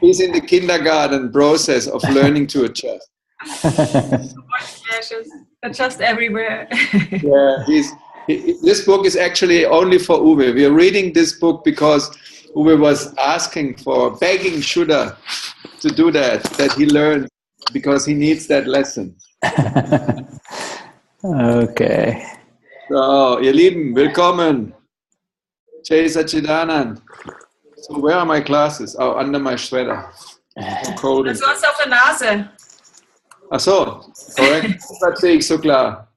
he's in the kindergarten process of learning to adjust. Adjust everywhere. Yeah, this book is actually only for Uwe. We are reading this book because Uwe was begging Shuddha to do that he learned, because he needs that lesson. Okay. So, ihr Lieben, willkommen. Jai Satchidanand. So, where are my glasses? Oh, under my sweater. I'm cold. Das war's auf der Nase. Ach so, korrekt. Das sehe ich so klar.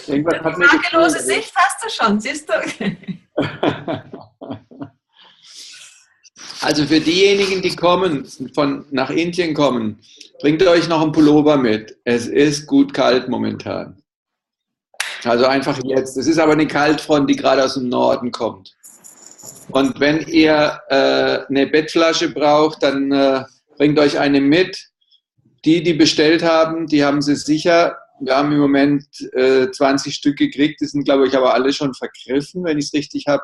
Die makellose Sicht hast du schon, siehst du? Also für diejenigen, die nach Indien kommen, bringt euch noch einen Pullover mit. Es ist gut kalt momentan. Also einfach jetzt. Es ist aber eine Kaltfront, die gerade aus dem Norden kommt. Und wenn ihr eine Bettflasche braucht, dann bringt euch eine mit. Die bestellt haben, die haben sie sicher. Wir haben im Moment 20 Stück gekriegt. Die sind, glaube ich, aber alle schon vergriffen, wenn ich es richtig habe.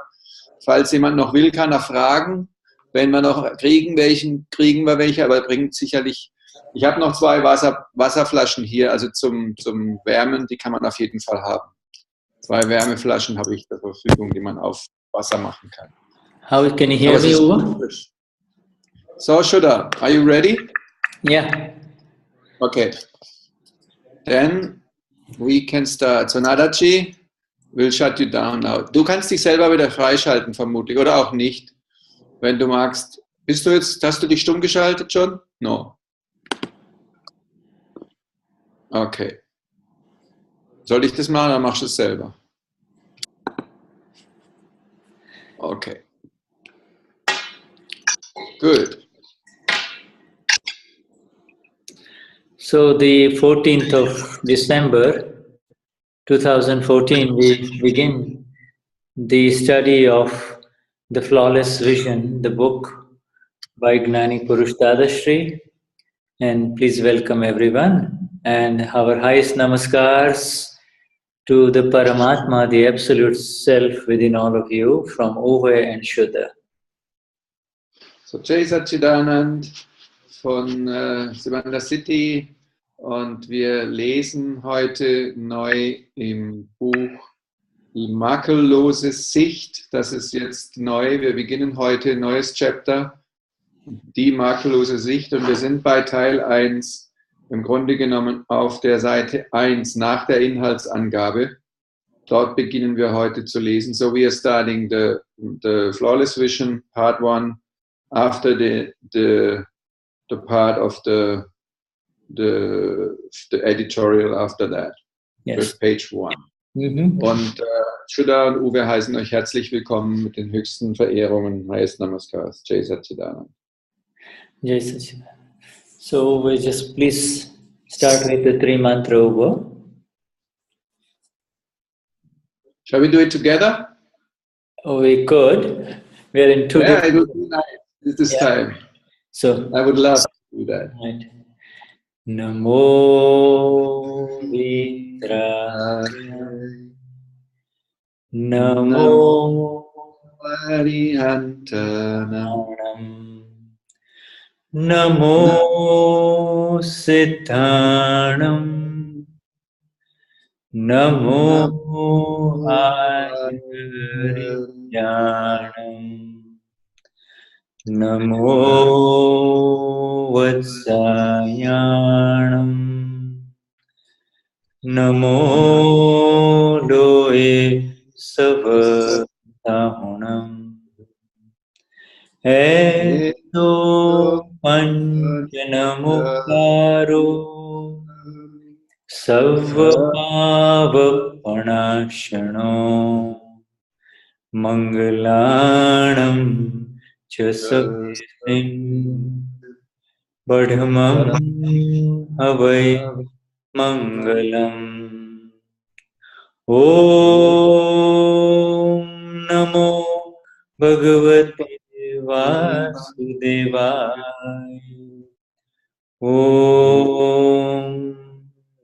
Falls jemand noch will, kann er fragen. Wenn wir noch kriegen wir welche, aber bringt sicherlich. Ich habe noch 2 Wasserflaschen hier, also zum Wärmen, die kann man auf jeden Fall haben. 2 Wärmeflaschen habe ich zur Verfügung, die man auf Wasser machen kann. How can you hear me, Uwe? So, Shuddha, are you ready? Yeah. Okay. Then we can start. So Nadaji will shut you down now. Du kannst dich selber wieder freischalten, vermutlich, oder auch nicht, wenn du magst. Hast du dich stumm geschaltet schon? No. Okay. Soll ich das machen oder machst du es selber? Okay. Good. So the 14th of December 2014, we begin the study of The Flawless Vision, the book by Gnani Purush Dadashri. And please welcome everyone. And our highest namaskars to the Paramatma, the Absolute Self within all of you, from Uwe and Shuddha. So Jai Satchidanand von Savannah City, und wir lesen heute neu im Buch Die makellose Sicht. Das ist jetzt neu. Wir beginnen heute ein neues Chapter, die makellose Sicht, und wir sind bei Teil 1, im Grunde genommen auf der Seite 1 nach der Inhaltsangabe. Dort beginnen wir heute zu lesen. So we are starting the Flawless Vision, Part 1, after the part of the editorial after that. Yes. Page 1. Und Shuddha und Uwe heißen euch herzlich willkommen mit den höchsten Verehrungen. Highest Namaskars. Jai Satchidanand. Jai Satchidanand. So we just please start with the 3 mantra over. Shall we do it together? Oh, we could. We are in 2 different... it would be nice this time. So I would love to do that. Right. Namo Vitraya Namo Arihantanam Namo Siddhanam Namo Ayuryanam Namo Vatsayanam Namo Loe Savatahunam Eto Panjanamukaro Savapavapanashano Mangalanam Chasaksim Badhamam Havai Mangalam Om Namo Bhagavate Vasudevaya Om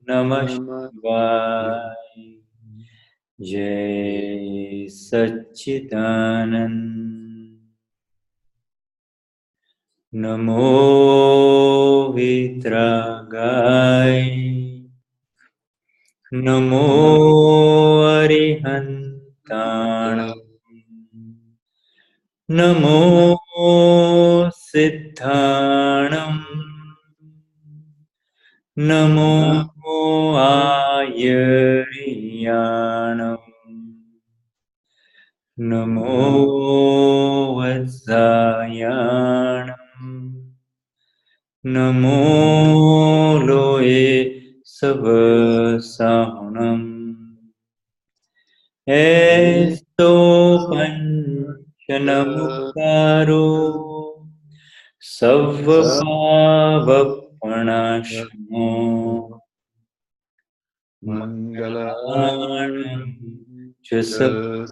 Namah Shivaya Jai Satchidanand. Namo Vitragai, Namo Arihantanam, Namo Siddhanam, Namo Ayariyanam, Namo Vatsayanam, Namo Loe Savasahunam. Esto Panchanamukaro Savvapavanashmo Mangalanam Chasasim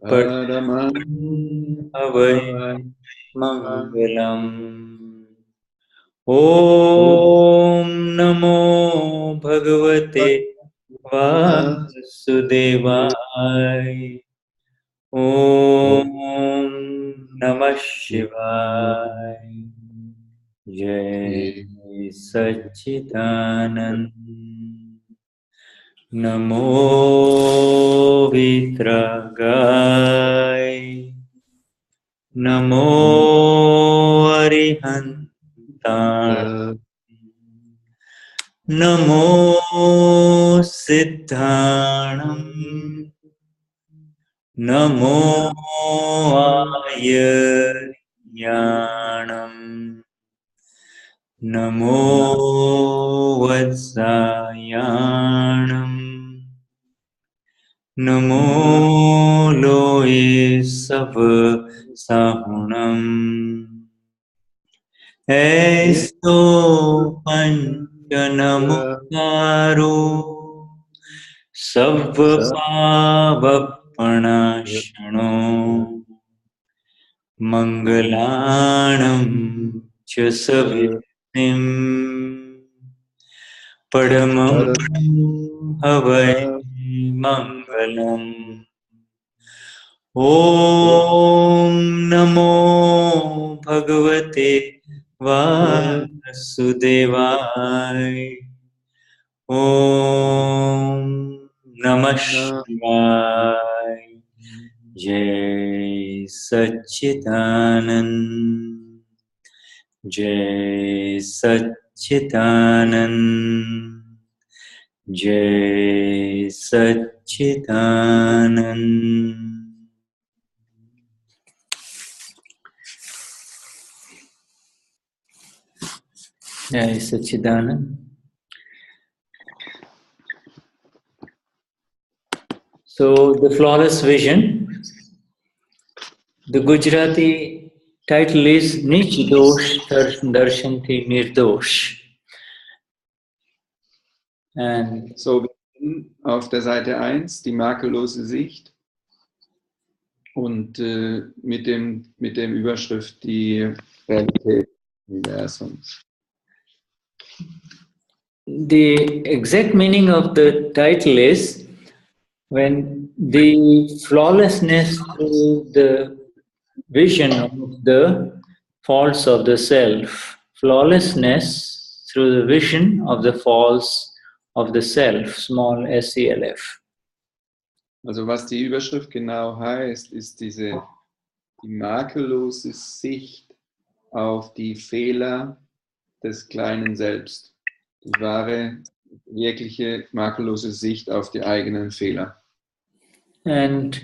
Param Havai Mangalam. Om Namo Bhagavate Vasudevaya. Om Namah Shivaya. Jai Satchidanand. Namo Vitragai, Namo Arihantanam, Namo Siddhanam, Namo Ayaryanam, Namo Vatsayanam, Namo Loe Savasahunam. Esto Panchanamukaro Savvapavanashno Mangalanam Chasavitim Padamam Havai Mangalam. Om Namo Bhagavate Vasudevaya. Om Namah Shivaya. Jai Satchidanand. Jai Satchidanand. Jai Satchidanand. Jai Satchidanand. So, the flawless vision, the Gujarati title is Nich Dosh Darshanti Nirdosh. And so, auf der Seite 1 die makellose Sicht und mit dem Überschrift die Realität des Universums. The exact meaning of the title is when the flawlessness through the vision of the faults of the self, flawlessness through the vision of the faults of the self, small self. Also was die Überschrift genau heißt, ist die makellose Sicht auf die Fehler des kleinen Selbst. Die wahre, wirkliche makellose Sicht auf die eigenen Fehler. And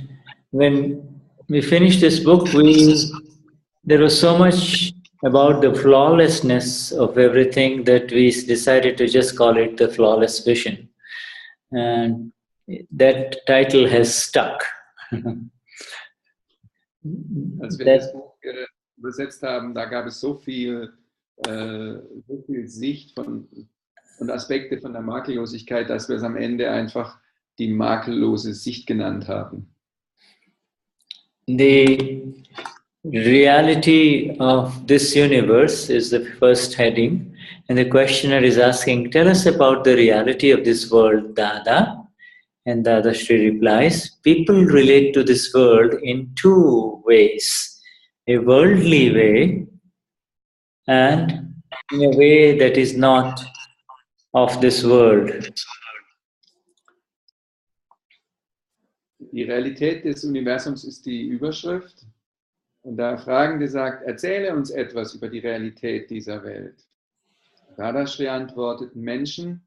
when we finished this book, there was so much about the flawlessness of everything that we decided to just call it the flawless vision. And that title has stuck. Als wir das Buch übersetzt haben, da gab es so viel Sicht und Aspekte von der Makellosigkeit, dass wir es am Ende einfach die makellose Sicht genannt haben. The reality of this universe is the first heading, and the questioner is asking, tell us about the reality of this world, Dada. And Dadashri replies, people relate to this world in two ways. a worldly way and in a way that is not of this world. Die Realität des Universums ist die Überschrift. Und da Fragen gesagt, erzähle uns etwas über die Realität dieser Welt. Dadashri antwortet, Menschen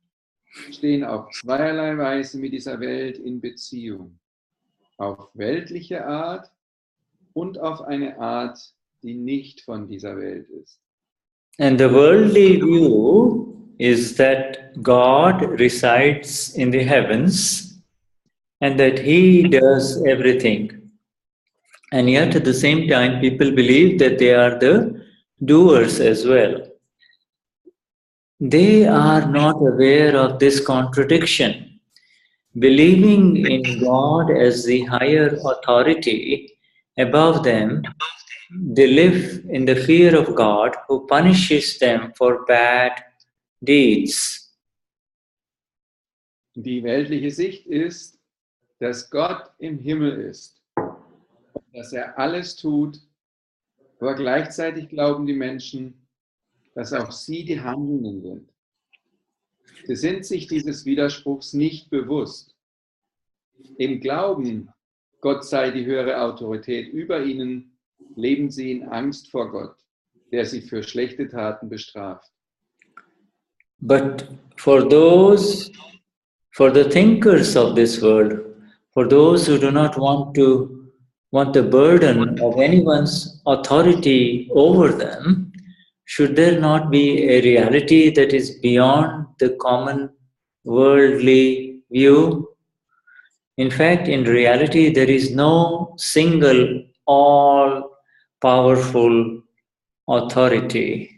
stehen auf zweierlei Weise mit dieser Welt in Beziehung. Auf weltliche Art und auf eine Art, die nicht von dieser Welt ist. And the worldly view is that God resides in the heavens and that He does everything. And yet at the same time, people believe that they are the doers as well. They are not aware of this contradiction. Believing in God as the higher authority above them, they live in the fear of God who punishes them for bad deeds. Die weltliche Sicht ist, dass Gott im Himmel ist und dass er alles tut, aber gleichzeitig glauben die Menschen, dass auch sie die Handelnden sind. Sie sind sich dieses Widerspruchs nicht bewusst. Im Glauben, Gott sei die höhere Autorität über ihnen, leben sie in Angst vor Gott, der sie für schlechte Taten bestraft. But for the thinkers of this world, for those who do not want the burden of anyone's authority over them, should there not be a reality that is beyond the common worldly view? In fact, in reality, there is no single, all-powerful authority.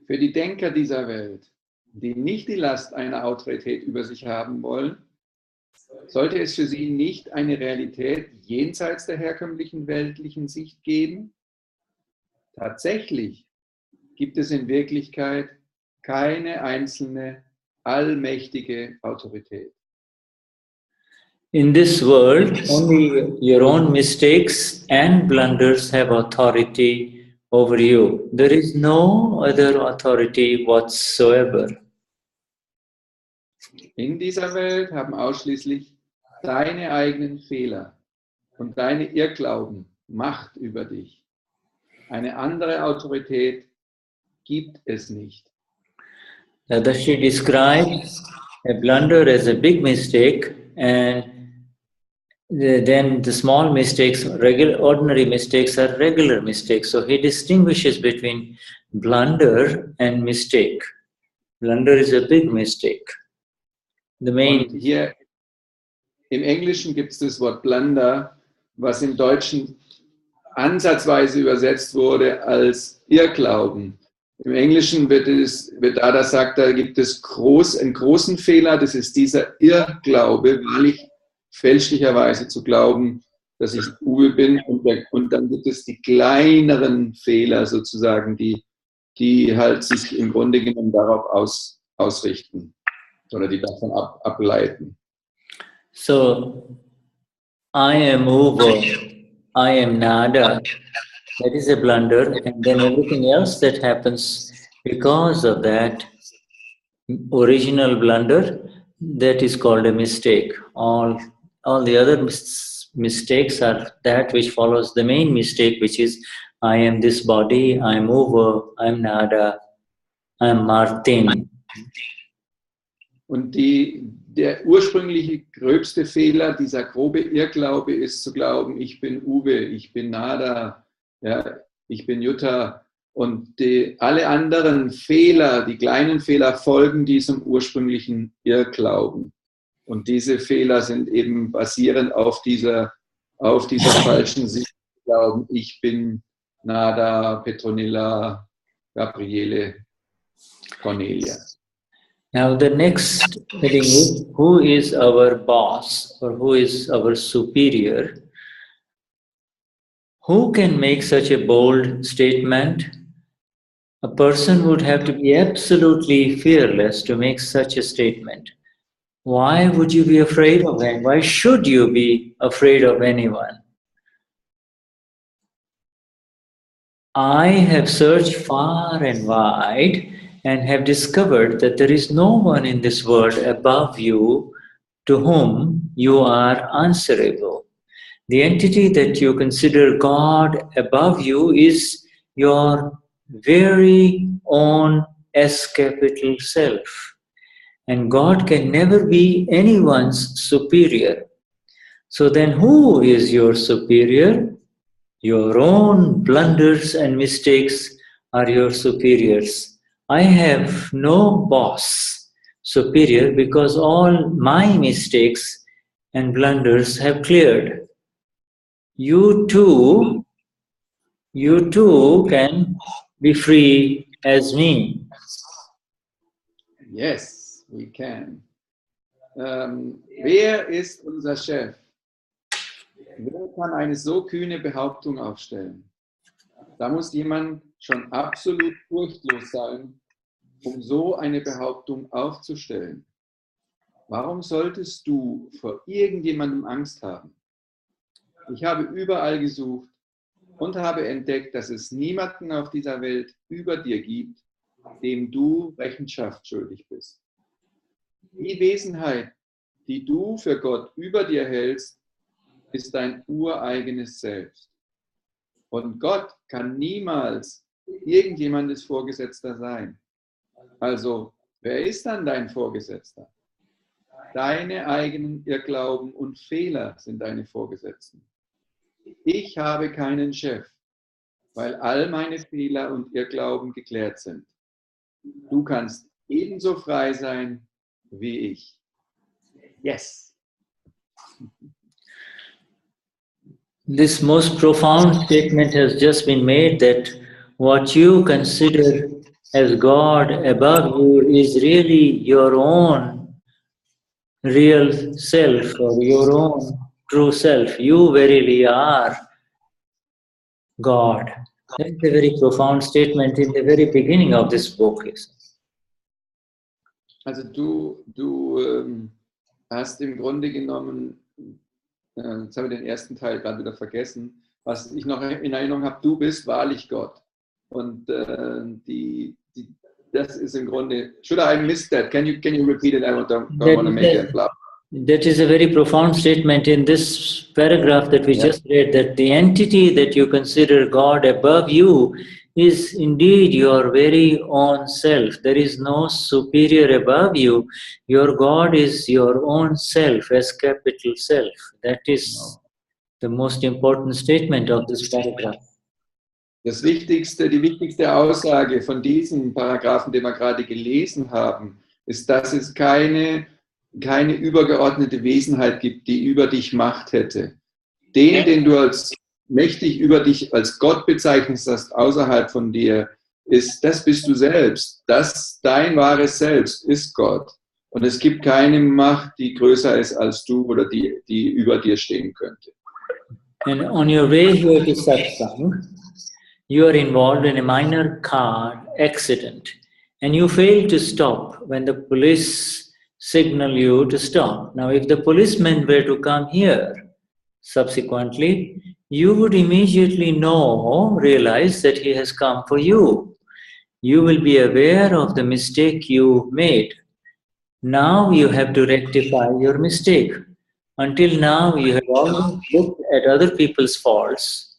Für die Denker dieser Welt, die nicht die Last einer Autorität über sich haben wollen, sollte es für sie nicht eine Realität jenseits der herkömmlichen weltlichen Sicht geben? Tatsächlich gibt es in Wirklichkeit keine einzelne allmächtige Autorität. In this world, only your own mistakes and blunders have authority over you. There is no other authority whatsoever. In dieser Welt haben ausschließlich deine eigenen Fehler und deine Irrglauben Macht über dich. Eine andere Autorität gibt es nicht. Dadashri describes a blunder as a big mistake, and then the small mistakes, ordinary mistakes, are regular mistakes. So he distinguishes between blunder and mistake. Blunder is a big mistake. The main. Und hier im Englischen gibt es das Wort Blunder, was im Deutschen ansatzweise übersetzt wurde als Irrglauben. Im Englischen wird da sagt, da gibt es einen großen Fehler, das ist dieser Irrglaube, weil ich fälschlicherweise zu glauben, dass ich Uwe bin, und dann gibt es die kleineren Fehler sozusagen, die halt sich im Grunde genommen darauf ausrichten oder die davon ableiten. So, I am Uwe, I am nada. That is a blunder, and then everything else that happens because of that original blunder, that is called a mistake. All the other mistakes are that which follows the main mistake, which is I am this body, I am Uwe, I am nada, I am Martin. Und der ursprüngliche gröbste Fehler, dieser grobe Irrglaube ist zu glauben, ich bin Uwe, ich bin Nada, ja, ich bin Jutta, und alle anderen Fehler, die kleinen Fehler, folgen diesem ursprünglichen Irrglauben. Und diese Fehler sind eben basierend auf dieser falschen Sicht, glauben, ich bin Nada, Petronilla, Gabriele, Cornelia. Now the next heading is, who is our boss or who is our superior? Who can make such a bold statement? A person would have to be absolutely fearless to make such a statement. Why would you be afraid of him? Why should you be afraid of anyone? I have searched far and wide and have discovered that there is no one in this world above you to whom you are answerable. The entity that you consider God above you is your very own S-capital self. And God can never be anyone's superior. So then who is your superior? Your own blunders and mistakes are your superiors. I have no boss superior because all my mistakes and blunders have cleared. You too can be free as me. Yes, we can. Wer ist unser Chef? Wer kann eine so kühne Behauptung aufstellen? Da muss jemand schon absolut furchtlos sein, um so eine Behauptung aufzustellen. Warum solltest du vor irgendjemandem Angst haben? Ich habe überall gesucht und habe entdeckt, dass es niemanden auf dieser Welt über dir gibt, dem du Rechenschaft schuldig bist. Die Wesenheit, die du für Gott über dir hältst, ist dein ureigenes Selbst. Und Gott kann niemals irgendjemandes Vorgesetzter sein. Also, wer ist dann dein Vorgesetzter? Deine eigenen Irrglauben und Fehler sind deine Vorgesetzten. Ich habe keinen Chef, weil all meine Fehler und Irrglauben geklärt sind. Du kannst ebenso frei sein wie ich. Yes. This most profound statement has just been made, that what you consider as God above you is really your own real self or your own true self. You verily are God. That's a very profound statement in the very beginning of this book. Also du hast im Grunde genommen, jetzt habe ich den ersten Teil gerade wieder vergessen, was ich noch in Erinnerung habe, du bist wahrlich Gott. Und das ist im Grunde, should I miss that? Can you repeat it? I don't want to make it blah. That is a very profound statement in this paragraph that we just read, that the entity that you consider God above you is indeed your very own self. There is no superior above you. Your God is your own self, as capital self. That is the most important statement of this paragraph. Die wichtigste Aussage von diesem Paragraphen, den wir gerade gelesen haben, ist, dass es keine übergeordnete Wesenheit gibt, die über dich Macht hätte. Den du als mächtig über dich als Gott bezeichnest hast, außerhalb von dir, das bist du selbst. Dein wahres Selbst ist Gott. Und es gibt keine Macht, die größer ist als du oder die über dir stehen könnte. And on your way here to Satsang, you are involved in a minor car accident and you fail to stop when the police signal you to stop. Now, if the policeman were to come here, subsequently, you would immediately realize that he has come for you. You will be aware of the mistake you made. Now you have to rectify your mistake. Until now, you have always looked at other people's faults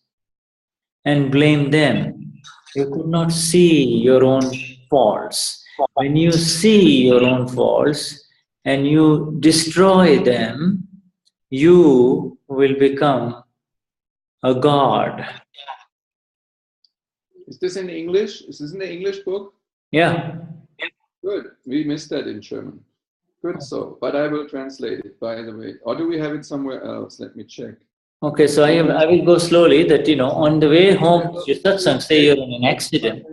and blamed them. You could not see your own faults. When you see your own faults and you destroy them, you will become a god. Is this in English? Is this in the English book? Yeah. Good. We missed that in German. Good so. But I will translate it, by the way. Or do we have it somewhere else? Let me check. Okay, so I will go slowly, that, on the way home to Satsang, say you're in an accident.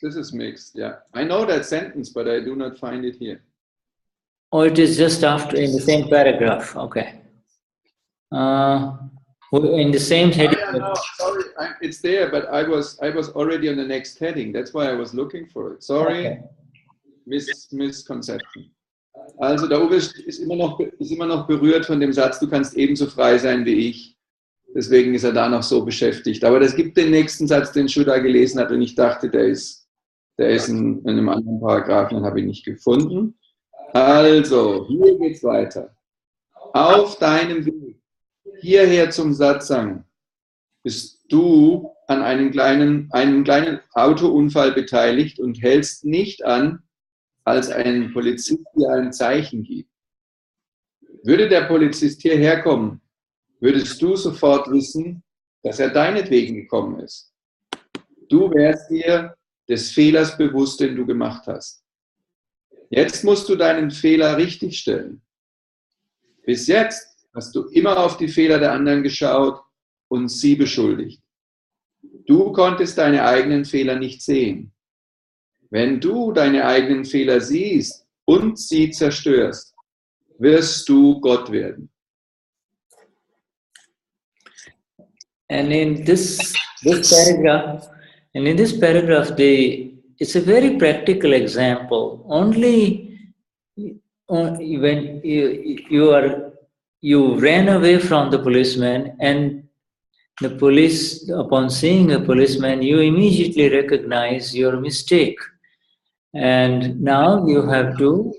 This is mixed, yeah. I know that sentence, but I do not find it here. Oh, it is just after, in the same paragraph. Okay. In the same heading. No, sorry, it's there, but I was already on the next heading. That's why I was looking for it. Sorry, okay. Misconception. Also der Uwe ist immer noch berührt von dem Satz, du kannst ebenso frei sein wie ich. Deswegen ist er da noch so beschäftigt. Aber das gibt den nächsten Satz, den Shuddha gelesen hat, und ich dachte, der ist in einem anderen Paragraphen, den habe ich nicht gefunden. Also, hier geht es weiter. Auf deinem Weg hierher zum Satsang bist du an einem kleinen Autounfall beteiligt und hältst nicht an, als ein Polizist dir ein Zeichen gibt. Würde der Polizist hierher kommen, würdest du sofort wissen, dass er deinetwegen gekommen ist. Du wärst dir des Fehlers bewusst, den du gemacht hast. Jetzt musst du deinen Fehler richtigstellen. Bis jetzt hast du immer auf die Fehler der anderen geschaut und sie beschuldigt. Du konntest deine eigenen Fehler nicht sehen. Wenn du deine eigenen Fehler siehst und sie zerstörst, wirst du Gott werden. And in this paragraph, it's a very practical example. Only when you ran away from the policeman, and the police, upon seeing a policeman, you immediately recognize your mistake, and now you have to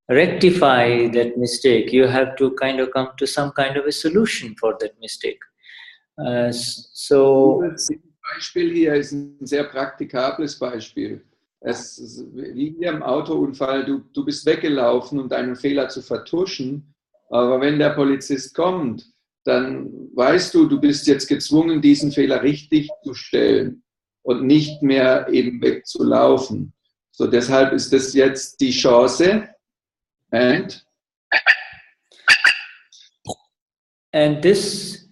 rectify that mistake. You have to kind of come to some kind of a solution for that mistake. Dieses Beispiel hier ist ein sehr praktikables Beispiel. Es ist wie hier im Autounfall, du bist weggelaufen, um deinen Fehler zu vertuschen, aber wenn der Polizist kommt, dann weißt du, du bist jetzt gezwungen, diesen Fehler richtig zu stellen und nicht mehr eben wegzulaufen. So, deshalb ist das jetzt die Chance. And this,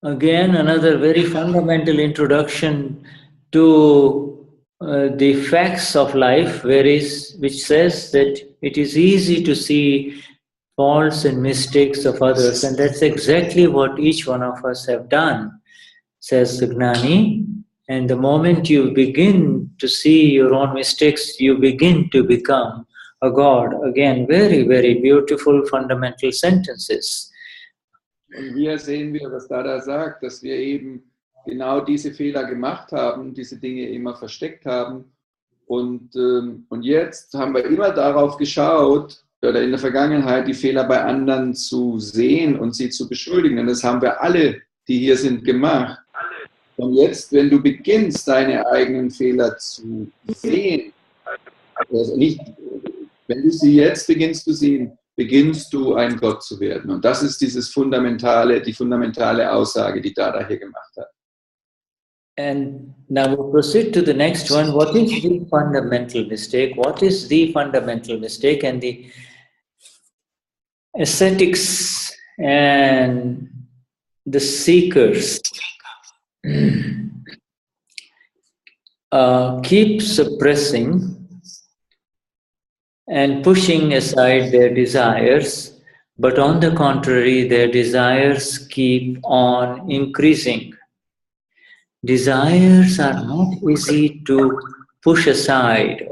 again, another very fundamental introduction to the facts of life, which says that it is easy to see faults and mistakes of others, and that's exactly what each one of us have done, says the Gnani. And the moment you begin to see your own mistakes, you begin to become a God. Again, very, very beautiful fundamental sentences. Und hier sehen wir, was Dada sagt, dass wir eben genau diese Fehler gemacht haben, diese Dinge immer versteckt haben. Und jetzt haben wir immer darauf geschaut, oder in der Vergangenheit die Fehler bei anderen zu sehen und sie zu beschuldigen. Und das haben wir alle, die hier sind, gemacht. Und jetzt, wenn du beginnst, deine eigenen Fehler zu sehen, also nicht, wenn du sie jetzt beginnst zu sehen, beginnst du ein Gott zu werden. Und das ist die fundamentale Aussage, die Dada hier gemacht hat. And now we'll proceed to the next one. What is the fundamental mistake? What is the fundamental mistake? And the ascetics and the seekers keep suppressing and pushing aside their desires, but on the contrary, their desires keep on increasing. Desires are not easy to push aside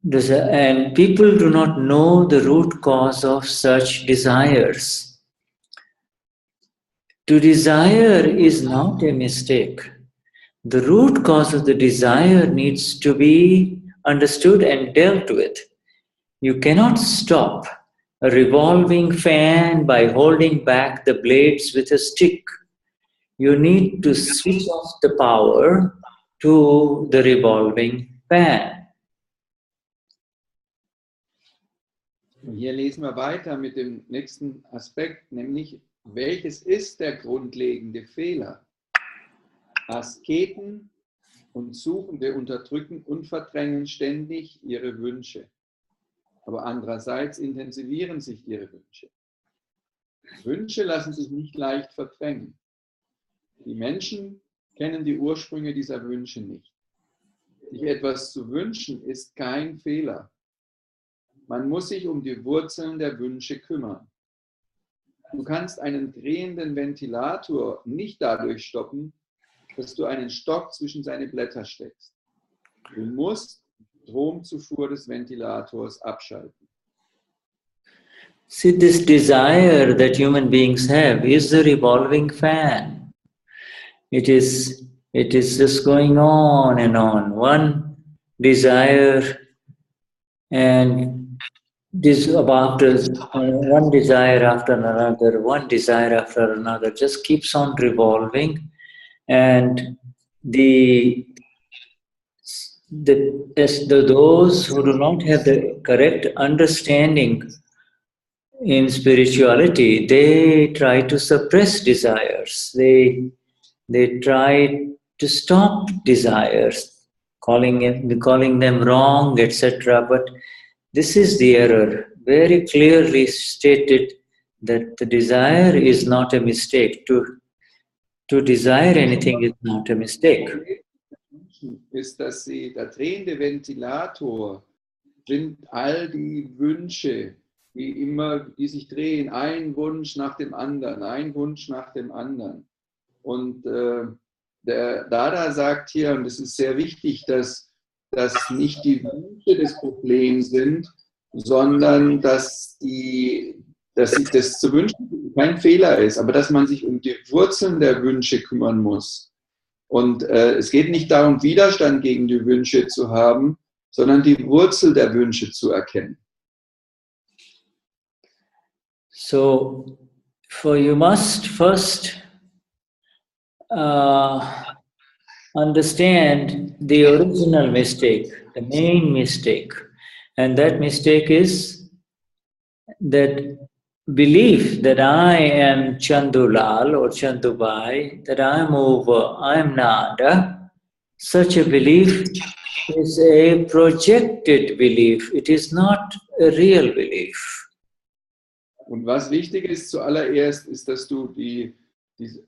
and people do not know the root cause of such desires. To desire is not a mistake. The root cause of the desire needs to be understood and dealt with. You cannot stop a revolving fan by holding back the blades with a stick. You need to switch off the power to the revolving fan. Hier lesen wir weiter mit dem nächsten Aspekt, nämlich, welches ist der grundlegende Fehler? Asketen und Suchende unterdrücken und verdrängen ständig ihre Wünsche. Aber andererseits intensivieren sich ihre Wünsche. Wünsche lassen sich nicht leicht verdrängen. Die Menschen kennen die Ursprünge dieser Wünsche nicht. Sich etwas zu wünschen ist kein Fehler. Man muss sich um die Wurzeln der Wünsche kümmern. Du kannst einen drehenden Ventilator nicht dadurch stoppen, dass du einen Stock zwischen seine Blätter steckst. Du musst die Stromzufuhr des Ventilators abschalten. See, this desire that human beings have is the revolving fan. It is just going on and on. One desire and this after one desire after another, one desire after another, just keeps on revolving, and those who do not have the correct understanding in spirituality, they try to suppress desires. They try to stop desires, calling them wrong, etc. But this is the error. Very clearly stated that the desire is not a mistake. To desire anything is not a mistake. Ist, dass der drehende Ventilator sind all die Wünsche, die sich drehen, ein Wunsch nach dem anderen, ein Wunsch nach dem anderen. Und der Dada sagt hier, und es ist sehr wichtig, dass nicht die Wünsche des Problems sind, sondern dass sich das zu wünschen kein Fehler ist, aber dass man sich um die Wurzeln der Wünsche kümmern muss. Und es geht nicht darum, Widerstand gegen die Wünsche zu haben, sondern die Wurzel der Wünsche zu erkennen. So, you must first understand the original mistake, the main mistake. And that mistake is that belief that I am Chandulal or Chandubai, that I am over, I am Nada. Such a belief is a projected belief. It is not a real belief. Und was wichtig ist zuallererst, ist, dass du diese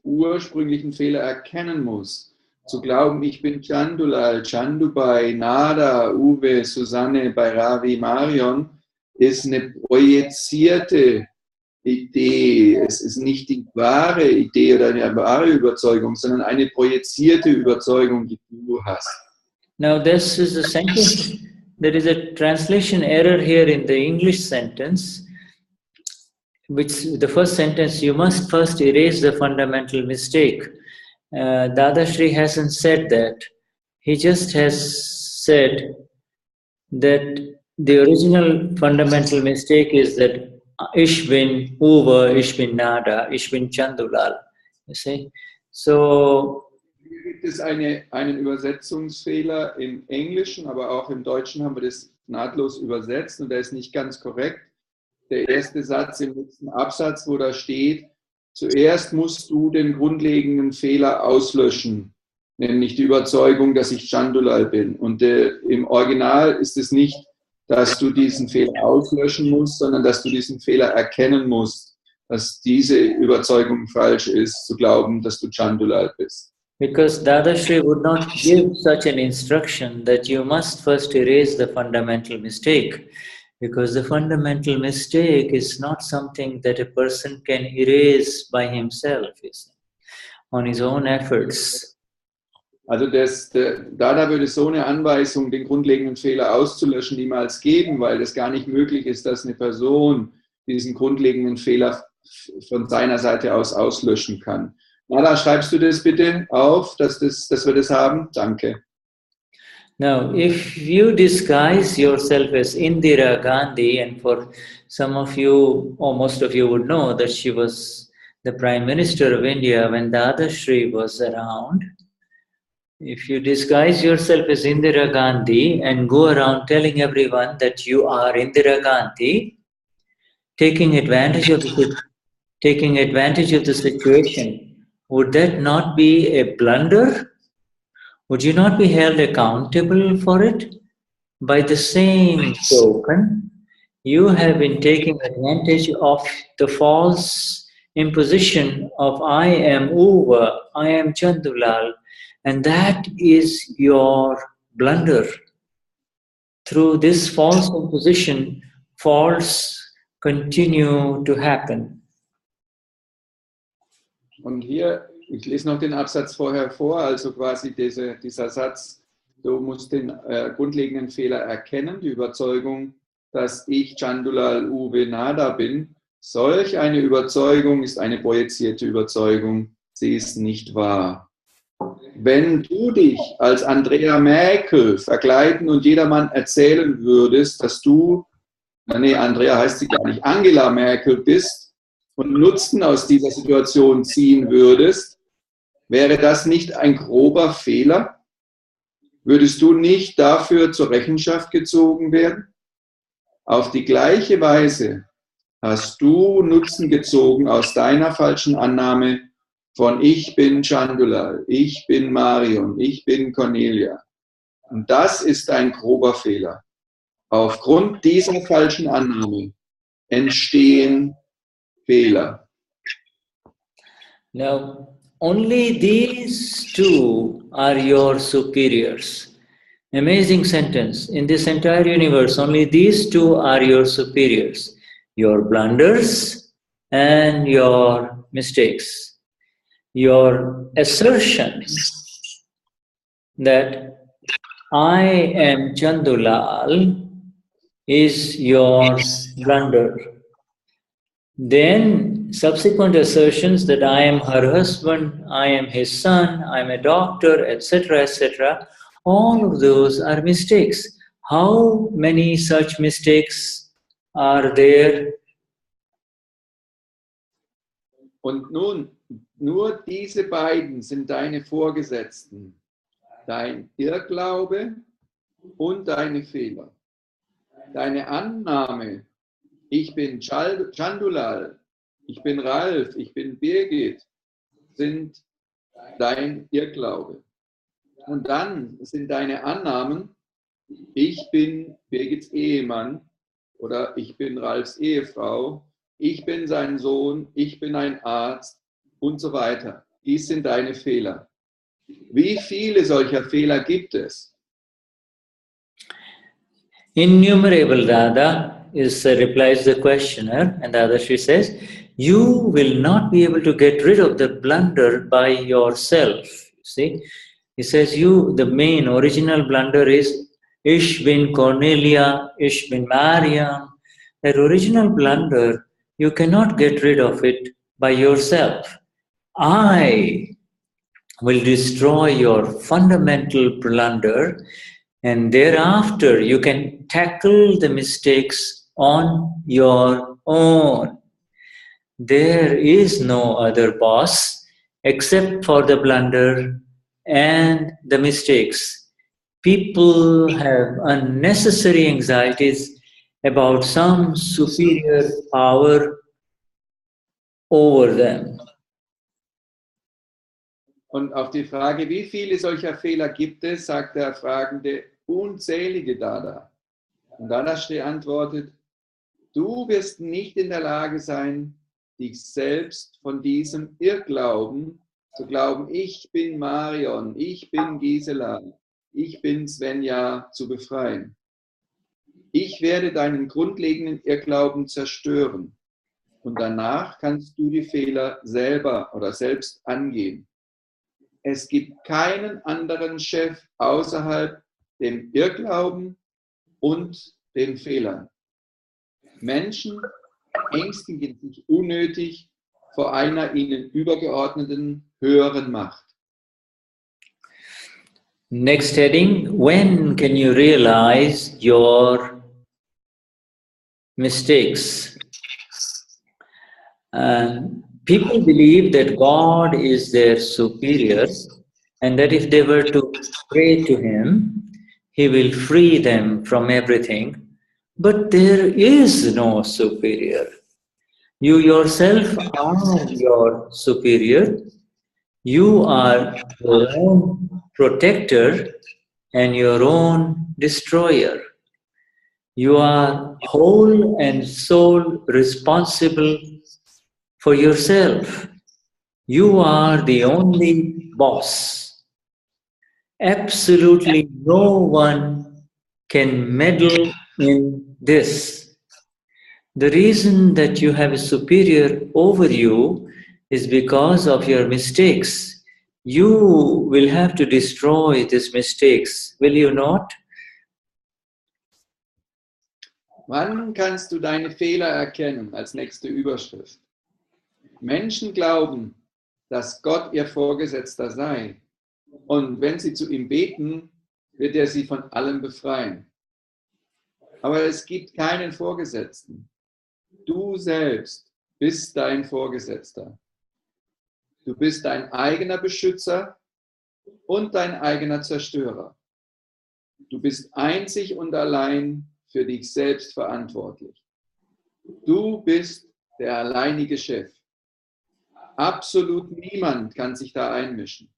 ursprünglichen Fehler erkennen musst. Zu glauben, ich bin Chandulal, Chandubai, Nada, Uwe, Susanne, Bhairavi, Marion, ist eine projizierte Idee. Es ist nicht die wahre Idee oder eine wahre Überzeugung, sondern eine projizierte Überzeugung, die du hast. Now this is a sentence, there is a translation error here in the English sentence, which the first sentence, you must first erase the fundamental mistake. Dadashri hasn't said that. He just has said that the original fundamental mistake is that Ich bin Uwe, Ich bin Nada, Ich bin Chandulal. You see? So Hier gibt es einen Übersetzungsfehler im Englischen, aber auch im Deutschen haben wir das nahtlos übersetzt und der ist nicht ganz korrekt. Der erste Satz im letzten Absatz, wo da steht, zuerst musst du den grundlegenden Fehler auslöschen, nämlich die Überzeugung, dass ich Chandulal bin. Und im Original ist es nicht, dass du diesen Fehler auslöschen musst, sondern dass du diesen Fehler erkennen musst, dass diese Überzeugung falsch ist, zu glauben, dass du Chandulal bist. Because Dadashri would not give such an instruction that you must first erase the fundamental mistake. Because the fundamental mistake is not something that a person can erase by himself, on his own efforts. Also Dada würde so eine Anweisung, den grundlegenden Fehler auszulöschen, niemals geben, weil es gar nicht möglich ist, dass eine Person diesen grundlegenden Fehler von seiner Seite aus auslöschen kann. Nada, schreibst du das bitte auf, dass wir das haben? Danke. Now, if you disguise yourself as Indira Gandhi, and for some of you, or most of you would know that she was the Prime Minister of India when Dadashri was around. If you disguise yourself as Indira Gandhi and go around telling everyone that you are Indira Gandhi, taking advantage of the situation, would that not be a blunder? Would you not be held accountable for it? By the same token, you have been taking advantage of the false imposition of I am Uva, I am Chandulal, and that is your blunder. Through this false imposition, faults continue to happen. Und hier, ich lese noch den Absatz vorher vor, also quasi dieser Satz, du musst den grundlegenden Fehler erkennen, die Überzeugung, dass ich Chandulal Uwe Nada bin. Solch eine Überzeugung ist eine projizierte Überzeugung. Sie ist nicht wahr. Wenn du dich als Andrea Mäkel verkleiden und jedermann erzählen würdest, dass du, nee, Andrea heißt sie gar nicht, Angela Merkel bist und Nutzen aus dieser Situation ziehen würdest, wäre das nicht ein grober Fehler? Würdest du nicht dafür zur Rechenschaft gezogen werden? Auf die gleiche Weise hast du Nutzen gezogen aus deiner falschen Annahme von ich bin Chandulal, ich bin Marion, ich bin Cornelia. Und das ist ein grober Fehler. Aufgrund dieser falschen Annahme entstehen Fehler. Now, only these two are your superiors. Amazing sentence. In this entire universe, only these two are your superiors. Your blunders and your mistakes. Your assertions that I am Chandulal is your blunder. Then subsequent assertions that I am her husband, I am his son, I am a doctor, etc., etc., all of those are mistakes. How many such mistakes are there? Und nun, nur diese beiden sind deine Vorgesetzten. Dein Irrglaube und deine Fehler. Deine Annahme, ich bin Chandulal, ich bin Ralf, ich bin Birgit, sind dein Irrglaube. Und dann sind deine Annahmen, ich bin Birgits Ehemann oder ich bin Ralfs Ehefrau, ich bin sein Sohn, ich bin ein Arzt und so weiter. Dies sind deine Fehler. Wie viele solcher Fehler gibt es? Innumerable, Dada, replies the questioner, and Dadashri says, you will not be able to get rid of the blunder by yourself. See, he says, the main original blunder is Ish bin Cornelia, Ish bin Mariam. That original blunder, you cannot get rid of it by yourself. I will destroy your fundamental blunder, and thereafter you can tackle the mistakes on your own. There is no other boss except for the blunder and the mistakes. People have unnecessary anxieties about some superior power over them. Und auf die Frage, wie viele solcher Fehler gibt es, sagt der Fragende, unzählige, Dada. Und Dadashri antwortet, du wirst nicht in der Lage sein, dich selbst von diesem Irrglauben zu glauben, ich bin Marion, ich bin Gisela, ich bin Svenja, zu befreien. Ich werde deinen grundlegenden Irrglauben zerstören und danach kannst du die Fehler selber oder selbst angehen. Es gibt keinen anderen Chef außerhalb dem Irrglauben und den Fehlern. Menschen ängstigen sich unnötig vor einer ihnen übergeordneten höheren Macht. Next heading, when can you realize your mistakes? People believe that God is their superior and that if they were to pray to Him, He will free them from everything. But there is no superior. You yourself are your superior. You are your own protector and your own destroyer. You are whole and sole responsible for yourself. You are the only boss. Absolutely no one can meddle in this. The reason that you have a superior over you is because of your mistakes. You will have to destroy these mistakes, will you not? Wann kannst du deine Fehler erkennen? Als nächste Überschrift. Menschen glauben, dass Gott ihr Vorgesetzter sei. Und wenn sie zu ihm beten, wird er sie von allem befreien. Aber es gibt keinen Vorgesetzten. Du selbst bist dein Vorgesetzter. Du bist dein eigener Beschützer und dein eigener Zerstörer. Du bist einzig und allein für dich selbst verantwortlich. Du bist der alleinige Chef. Absolut niemand kann sich da einmischen.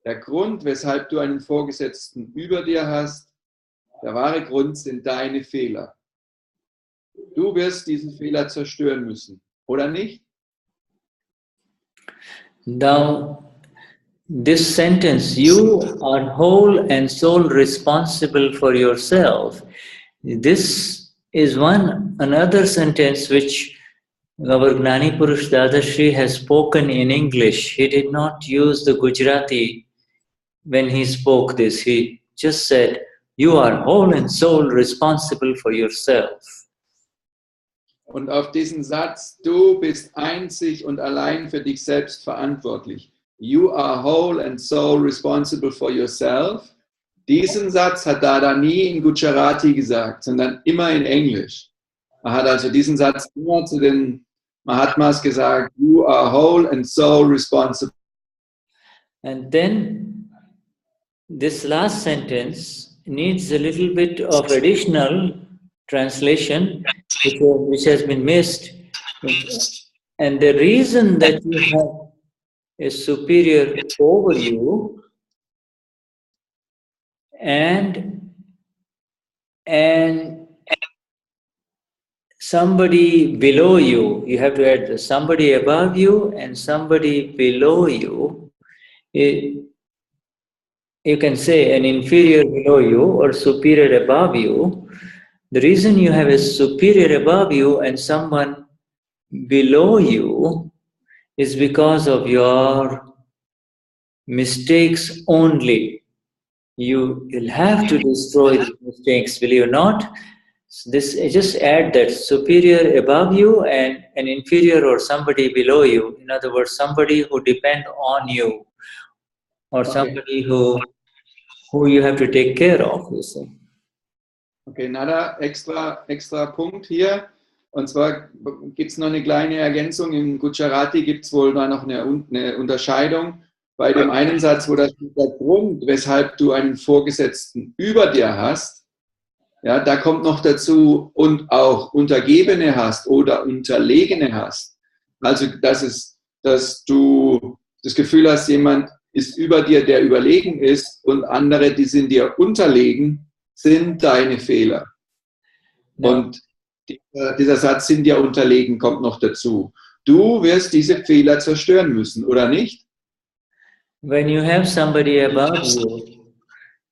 Der Grund, weshalb du einen Vorgesetzten über dir hast, der wahre Grund sind deine Fehler. Du wirst diesen Fehler zerstören müssen, oder nicht? Now, this sentence, you are whole and sole responsible for yourself. This is another sentence which our Gnani Purush Dadashri has spoken in English. He did not use the Gujarati when he spoke this. He just said, you are whole and sole responsible for yourself. Und auf diesen Satz, du bist einzig und allein für dich selbst verantwortlich. You are whole and sole responsible for yourself. Diesen Satz hat Dada nie in Gujarati gesagt, sondern immer in Englisch. Er hat also diesen Satz immer zu den Mahatmas gesagt, you are whole and sole responsible. And then this last sentence needs a little bit of additional translation which has been missed. And the reason that you have a superior over you and somebody below you, you have to add somebody above you and somebody below you. You can say an inferior below you or superior above you. The reason you have a superior above you and someone below you is because of your mistakes only. You will have to destroy the mistakes, will you not? Just add that superior above you and an inferior or somebody below you. In other words, somebody who depend on you or somebody who you have to take care of. You see. Okay, Nada, extra Punkt hier. Und zwar gibt es noch eine kleine Ergänzung. Im Gujarati gibt es wohl da noch eine Unterscheidung. Bei dem einen Satz, wo das der Grund, weshalb du einen Vorgesetzten über dir hast, ja, da kommt noch dazu und auch Untergebene hast oder Unterlegene hast. Also, dass du das Gefühl hast, jemand ist über dir, der überlegen ist und andere, die sind dir unterlegen, sind deine Fehler. Ja. Und dieser Satz, sind dir unterlegen, kommt noch dazu. Du wirst diese Fehler zerstören müssen, oder nicht? When you have somebody above you,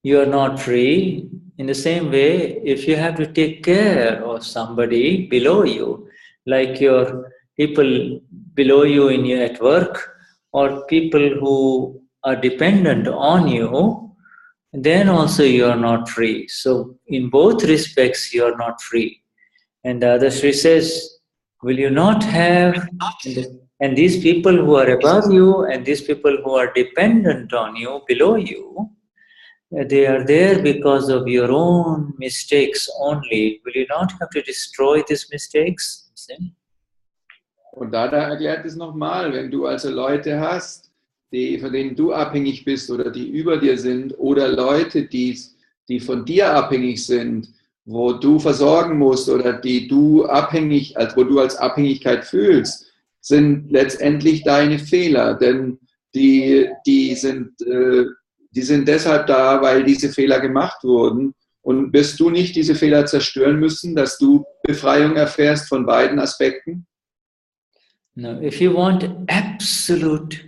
you are not free. In the same way, if you have to take care of somebody below you, like your people below you at work, or people who are dependent on you, then also you are not free. So in both respects, you are not free. And the other Sri says, will you not have, and these people who are above you and these people who are dependent on you, below you, they are there because of your own mistakes only. Will you not have to destroy these mistakes? See? Und Dada erklärt es nochmal, wenn du also Leute hast, von denen du abhängig bist oder die über dir sind oder Leute, die von dir abhängig sind, wo du versorgen musst oder die du wo du als Abhängigkeit fühlst, sind letztendlich deine Fehler, denn die sind deshalb da, weil diese Fehler gemacht wurden. Und wirst du nicht diese Fehler zerstören müssen, dass du Befreiung erfährst von beiden Aspekten? No, if you want absolute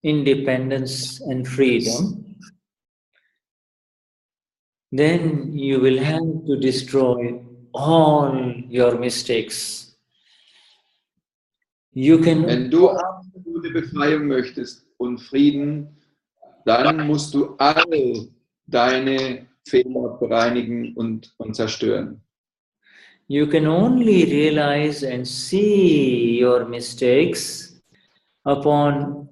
independence and freedom, then you will have to destroy all your mistakes. Wenn du absolute Befreiung möchtest und Frieden, dann musst du all deine Fehler bereinigen und zerstören. you can only realize and see your mistakes upon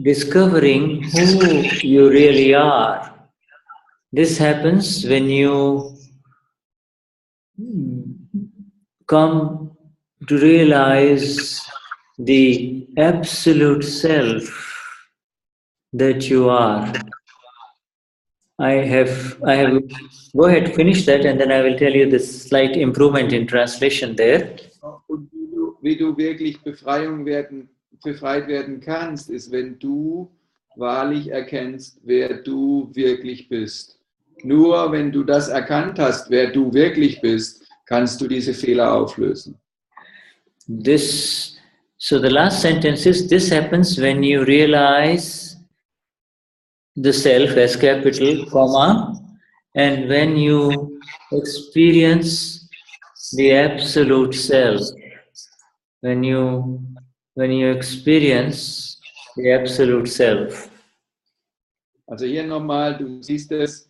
discovering who you really are. This happens when you come to realize the absolute self that you are. I have, go ahead, finish that, and then I will tell you this slight improvement in translation there. Und wie du wirklich befreit werden kannst, ist, wenn du wahrlich erkennst, wer du wirklich bist. Nur wenn du das erkannt hast, wer du wirklich bist, kannst du diese Fehler auflösen. So the last sentence is, this happens when you realize the self as capital, comma, and when you experience the absolute self, when you experience the absolute self. Also hier nochmal, du siehst es,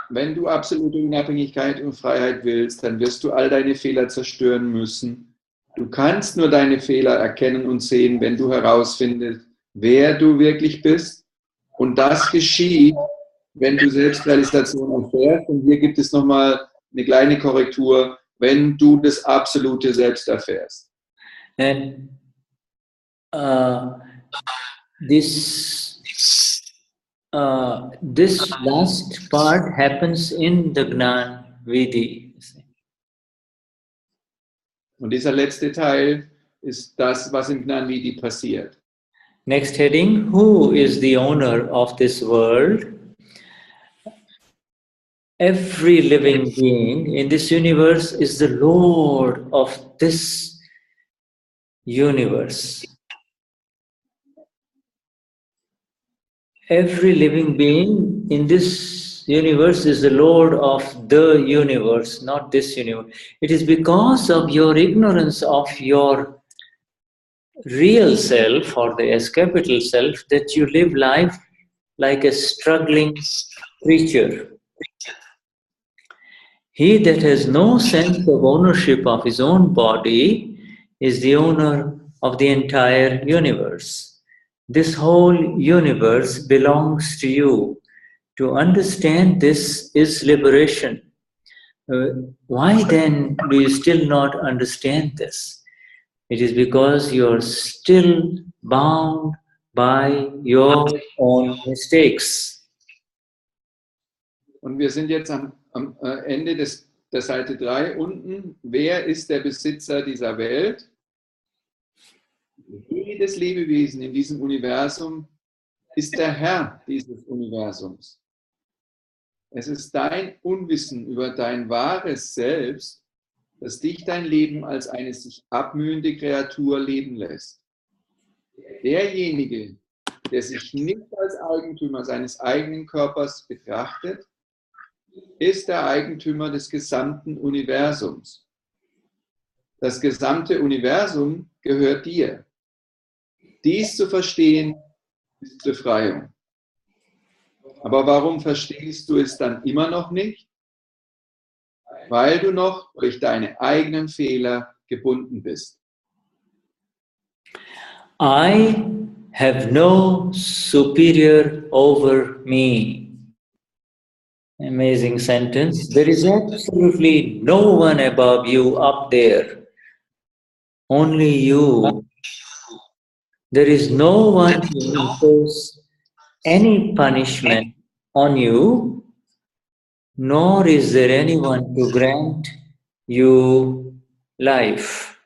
wenn du absolute Unabhängigkeit und Freiheit willst, dann wirst du all deine Fehler zerstören müssen. Du kannst nur deine Fehler erkennen und sehen, wenn du herausfindest, wer du wirklich bist. Und das geschieht, wenn du Selbstrealisation erfährst. Und hier gibt es nochmal eine kleine Korrektur, wenn du das absolute Selbst erfährst. And this last part happens in the Gnani Vidhi. Und dieser letzte Teil ist das, was im Gnani Vidhi passiert. Next heading, who is the owner of this world? Every living being in this universe is the Lord of this universe. Every living being in this universe is the Lord of the universe, not this universe. It is because of your ignorance of your real self or the S capital self that you live life like a struggling creature. He that has no sense of ownership of his own body is the owner of the entire universe. This whole universe belongs to you. To understand this is liberation. Why then do you still not understand this? It is because you are still bound by your own mistakes. Und wir sind jetzt am Ende der Seite 3 unten. Wer ist der Besitzer dieser Welt? Jedes Lebewesen in diesem Universum ist der Herr dieses Universums. Es ist dein Unwissen über dein wahres Selbst, das dich dein Leben als eine sich abmühende Kreatur leben lässt. Derjenige, der sich nicht als Eigentümer seines eigenen Körpers betrachtet, ist der Eigentümer des gesamten Universums. Das gesamte Universum gehört dir. Dies zu verstehen, ist Befreiung. Aber warum verstehst du es dann immer noch nicht? Weil du noch durch deine eigenen Fehler gebunden bist. I have no superior over me. Amazing sentence. There is absolutely no one above you up there. Only you. There is no one to impose any punishment on you, nor is there anyone to grant you life.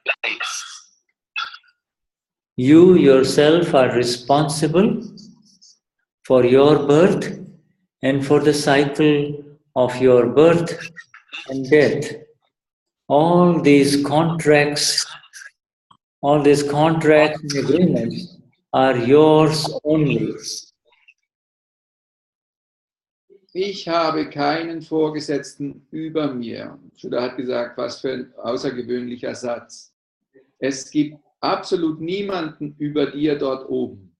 You yourself are responsible for your birth and for the cycle of your birth and death. All these contracts and agreements are yours only. Ich habe keinen Vorgesetzten über mir. Shuddha hat gesagt, was für ein außergewöhnlicher Satz. Es gibt absolut niemanden über dir dort oben.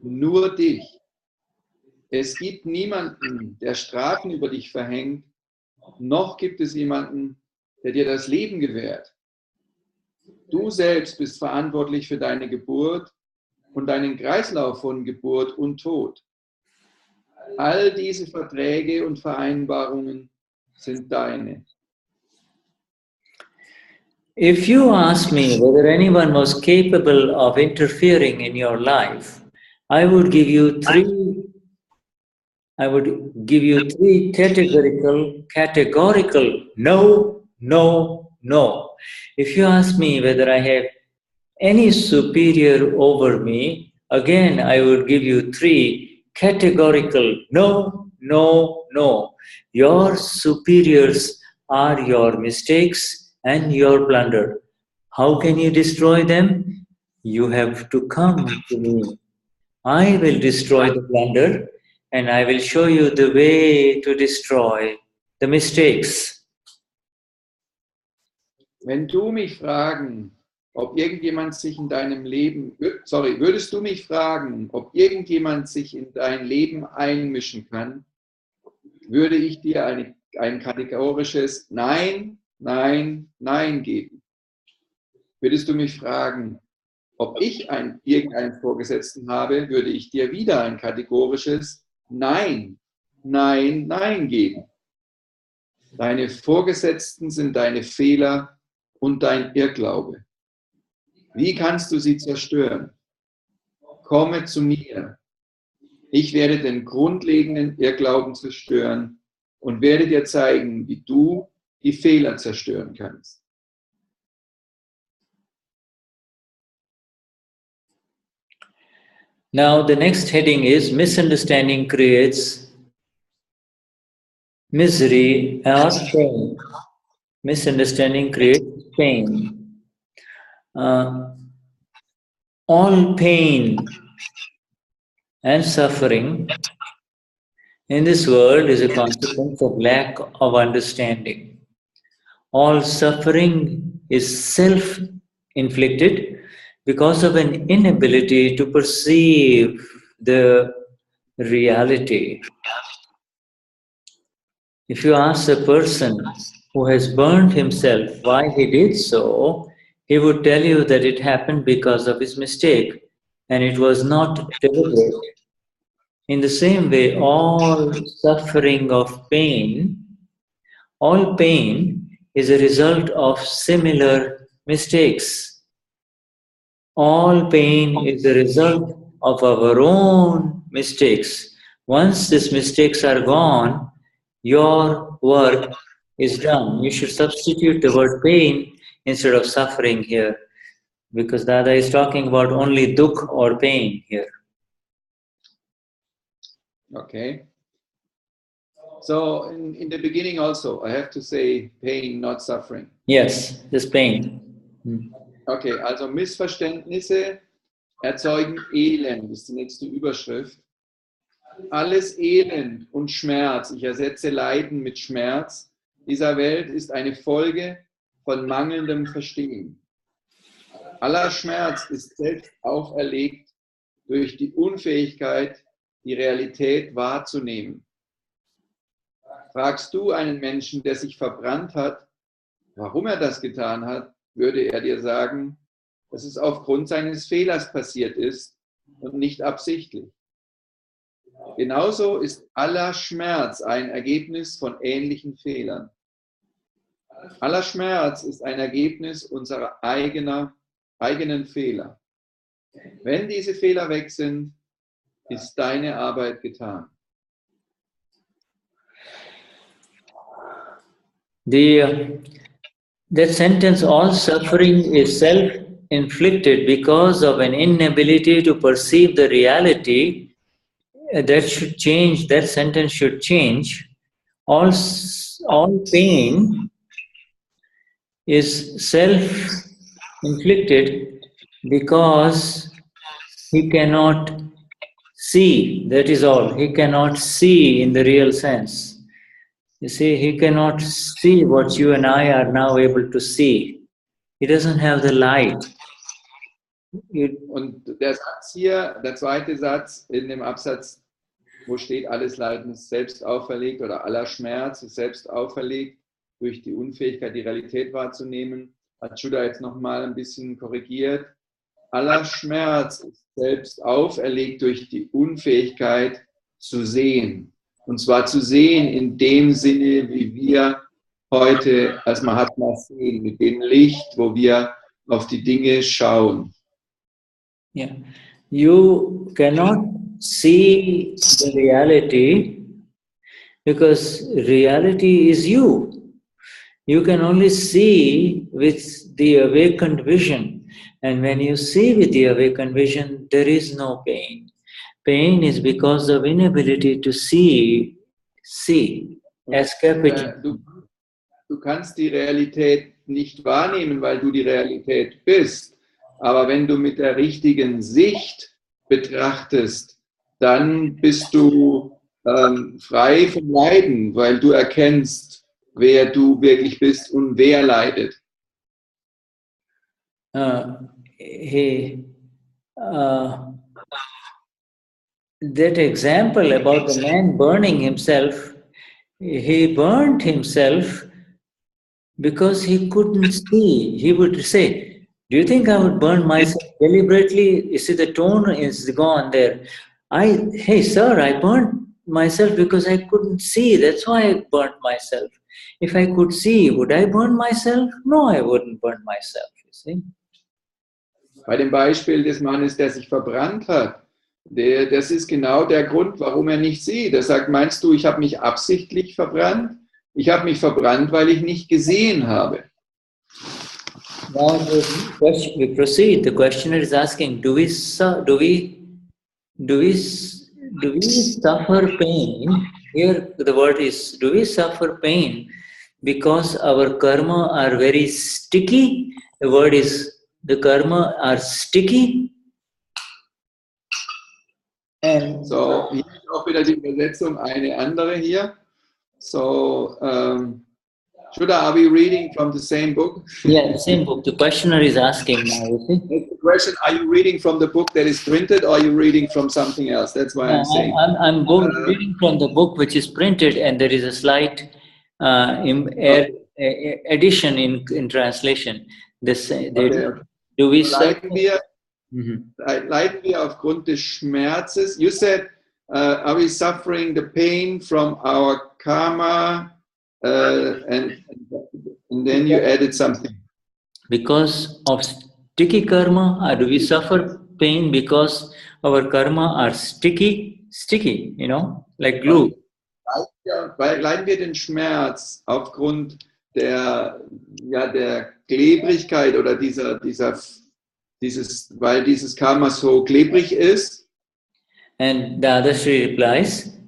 Nur dich. Es gibt niemanden, der Strafen über dich verhängt, noch gibt es jemanden, der dir das Leben gewährt. Du selbst bist verantwortlich für deine Geburt und deinen Kreislauf von Geburt und Tod. All diese Verträge und Vereinbarungen sind deine. If you ask me whether anyone was capable of interfering in your life, I would give you three categorical no, no, no. If you ask me whether I have any superior over me, again I would give you three categorical no, no, no. Your superiors are your mistakes and your blunder. How can you destroy them? You have to come to me. I will destroy the blunder and I will show you the way to destroy the mistakes. Wenn du mich fragen, ob irgendjemand sich in deinem Leben, würdest du mich fragen, ob irgendjemand sich in dein Leben einmischen kann, würde ich dir ein kategorisches Nein, Nein, Nein geben. Würdest du mich fragen, ob ich irgendeinen Vorgesetzten habe, würde ich dir wieder ein kategorisches Nein, Nein, Nein geben. Deine Vorgesetzten sind deine Fehler und dein Irrglaube. Wie kannst du sie zerstören? Komme zu mir. Ich werde den grundlegenden Irrglauben zerstören und werde dir zeigen, wie du die Fehler zerstören kannst. Now the next heading is misunderstanding creates misery or pain. Misunderstanding creates pain. All pain and suffering in this world is a consequence of lack of understanding. All suffering is self-inflicted because of an inability to perceive the reality. If you ask a person who has burned himself why he did so, he would tell you that it happened because of his mistake and it was not deliberate. In the same way, all suffering of pain, all pain is a result of similar mistakes. All pain is a result of our own mistakes. Once these mistakes are gone, your work is done. You should substitute the word pain instead of suffering here, because Dada is talking about only dukh or pain here. Okay. So in the beginning also, I have to say pain, not suffering. Yes, this pain. Okay, also Missverständnisse erzeugen Elend, das ist die nächste Überschrift. Alles Elend und Schmerz, ich ersetze Leiden mit Schmerz, dieser Welt ist eine Folge von mangelndem Verstehen. Aller Schmerz ist selbst auferlegt durch die Unfähigkeit, die Realität wahrzunehmen. Fragst du einen Menschen, der sich verbrannt hat, warum er das getan hat, würde er dir sagen, dass es aufgrund seines Fehlers passiert ist und nicht absichtlich. Genauso ist aller Schmerz ein Ergebnis von ähnlichen Fehlern. Aller Schmerz ist ein Ergebnis unserer eigenen Fehler. Wenn diese Fehler weg sind, ist deine Arbeit getan. That sentence, all suffering is self-inflicted because of an inability to perceive the reality, that should change, that sentence should change. All pain is self-inflicted because he cannot see, that is all. He cannot see in the real sense. You see, he cannot see what you and I are now able to see. He doesn't have the light. Und der Satz hier, der zweite Satz in dem Absatz, wo steht, alles Leiden ist selbst auferlegt oder aller Schmerz ist selbst auferlegt, durch die Unfähigkeit, die Realität wahrzunehmen, hat Shuddha jetzt nochmal ein bisschen korrigiert. Aller Schmerz ist selbst auferlegt durch die Unfähigkeit zu sehen. Und zwar zu sehen in dem Sinne, wie wir heute als Mahatma sehen, mit dem Licht, wo wir auf die Dinge schauen. Yeah. You cannot see the reality because reality is you. You can only see with the awakened vision. And when you see with the awakened vision, there is no pain. Pain is because of inability to see. Escapism. Du kannst die Realität nicht wahrnehmen, weil du die Realität bist. Aber wenn du mit der richtigen Sicht betrachtest, dann bist du frei vom Leiden, weil du erkennst, wer du wirklich bist und wer leidet. That example about the man burning himself, he burned himself because he couldn't see. He would say, do you think I would burn myself deliberately? You see, the tone is gone there. Hey sir, I burned myself because I couldn't see. That's why I burnt myself. If I could see, would I burn myself? No, I wouldn't burn myself, you see. Bei dem Beispiel des Mannes, der sich verbrannt hat, das ist genau der Grund, warum er nicht sieht. Er sagt, meinst du, ich habe mich absichtlich verbrannt? Ich habe mich verbrannt, weil ich nicht gesehen habe. Now we proceed. The questioner is asking, do we suffer pain? Here the word is, do we suffer pain because our karma are very sticky? The word is, the karma are sticky. And so, hier ist auch wieder die Übersetzung eine andere hier. So, Shuddha, are we reading from the same book? Yeah, the same book. The questioner is asking now, you see. The question, are you reading from the book that is printed or are you reading from something else? That's why I'm saying. I'm reading from the book which is printed, and there is a slight addition in translation. Do we leiden wir aufgrund des Schmerzes? You said, are we suffering the pain from our karma? And then you added something. Because of sticky karma, do we suffer pain because our karma are sticky, you know, like glue? Leiden wir den Schmerz aufgrund der Klebrigkeit oder weil dieses Karma so klebrig ist? And Dadashri replies,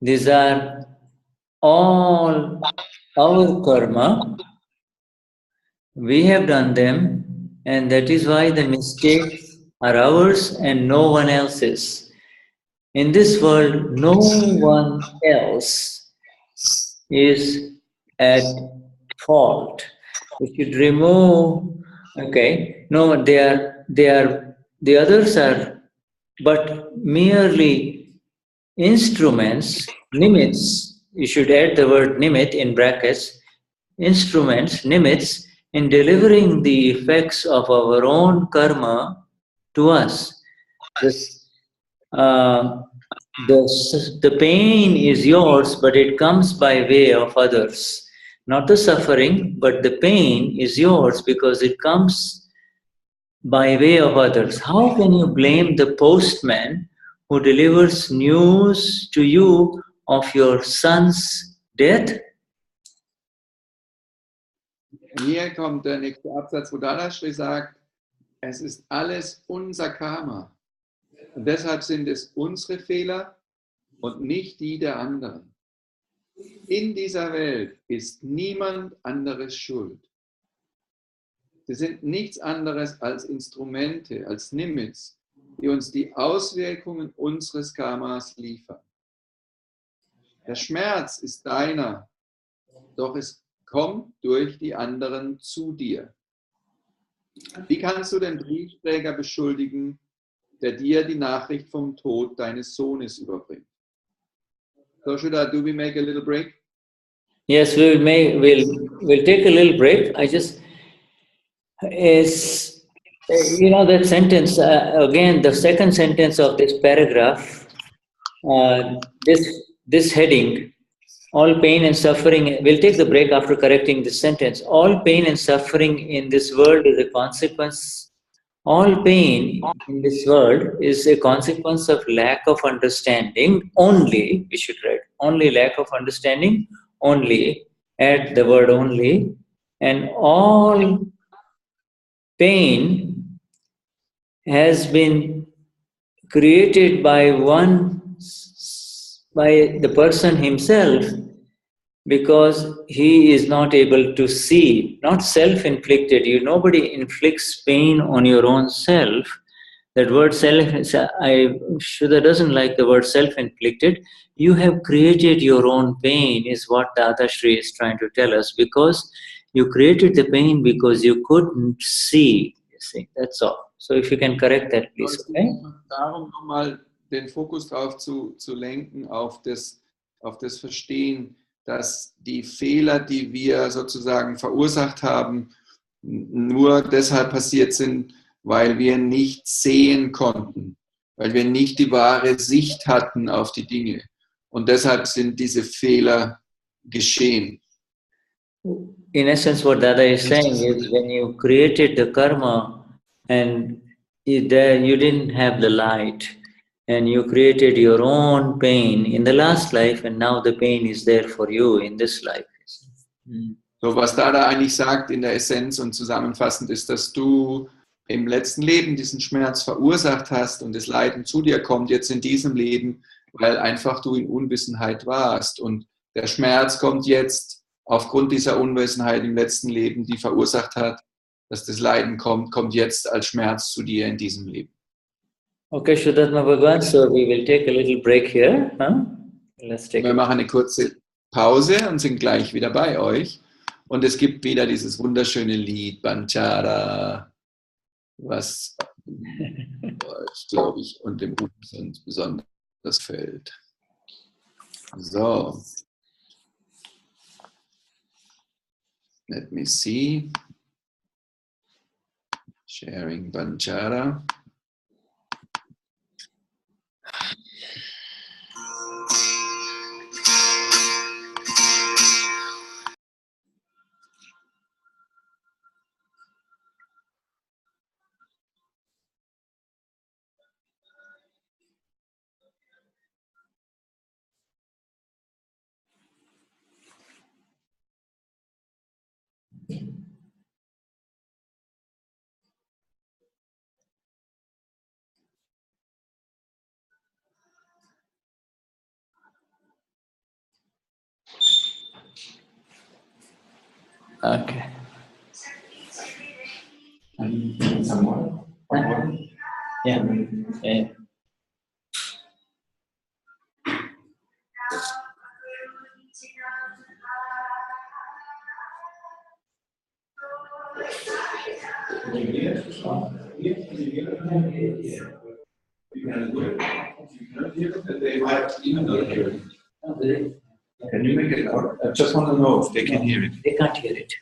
these are all our karma. We have done them, and that is why the mistakes are ours and no one else's. In this world, no one else is at fault. We should remove. Okay, no, the others are but merely instruments, nimitts. You should add the word nimit in brackets. Instruments, nimitts, in delivering the effects of our own karma to us. The pain is yours, but it comes by way of others. Not the suffering, but the pain is yours because it comes by way of others. How can you blame the postman who delivers news to you of your son's death? Hier kommt der nächste Absatz, wo Dadashri sagt, es ist alles unser Karma. Und deshalb sind es unsere Fehler und nicht die der anderen. In dieser Welt ist niemand anderes schuld. Sie sind nichts anderes als Instrumente, als Nimitz, die uns die Auswirkungen unseres Karmas liefern. Der Schmerz ist deiner, doch es kommt durch die anderen zu dir. Wie kannst du den Briefträger beschuldigen, der dir die Nachricht vom Tod deines Sohnes überbringt? So, do we make a little break? Yes, we'll take a little break. I just is that sentence again. The second sentence of this paragraph. This heading. All pain and suffering. We'll take the break after correcting this sentence. All pain and suffering in this world is a consequence. All pain in this world is a consequence of lack of understanding only. We should write only lack of understanding only. Add the word only. And all pain has been created by the person himself, because he is not able to see, not self-inflicted. Nobody inflicts pain on your own self. That word self, Shuddha doesn't like the word self-inflicted. You have created your own pain, is what Dadashri is trying to tell us, because you created the pain because you couldn't see. You see, that's all. So if you can correct that, please. Okay? Darum nochmal den Fokus darauf zu lenken, auf das Verstehen, dass die Fehler, die wir sozusagen verursacht haben, nur deshalb passiert sind, weil wir nicht sehen konnten, weil wir nicht die wahre Sicht hatten auf die Dinge. Und deshalb sind diese Fehler geschehen. In essence, what Dada is saying is, when you created the karma and you didn't have the light, and you created your own pain in the last life, and now the pain is there for you in this life. So, was Dada eigentlich sagt in der Essenz und zusammenfassend ist, dass du im letzten Leben diesen Schmerz verursacht hast und das Leiden zu dir kommt jetzt in diesem Leben, weil einfach du in Unwissenheit warst. Und der Schmerz kommt jetzt aufgrund dieser Unwissenheit im letzten Leben, die verursacht hat, dass das Leiden kommt jetzt als Schmerz zu dir in diesem Leben. Okay, Shuddhatma Bhagwan, so we will take a little break here. Huh? Wir machen eine kurze Pause und sind gleich wieder bei euch. Und es gibt wieder dieses wunderschöne Lied, Banchara, was euch, glaube ich, und dem Umsatz besonders fällt. So. Let me see. Sharing Banchara. Okay. Yeah. Can you make it out? I just want to know if they can hear it. They can't hear it.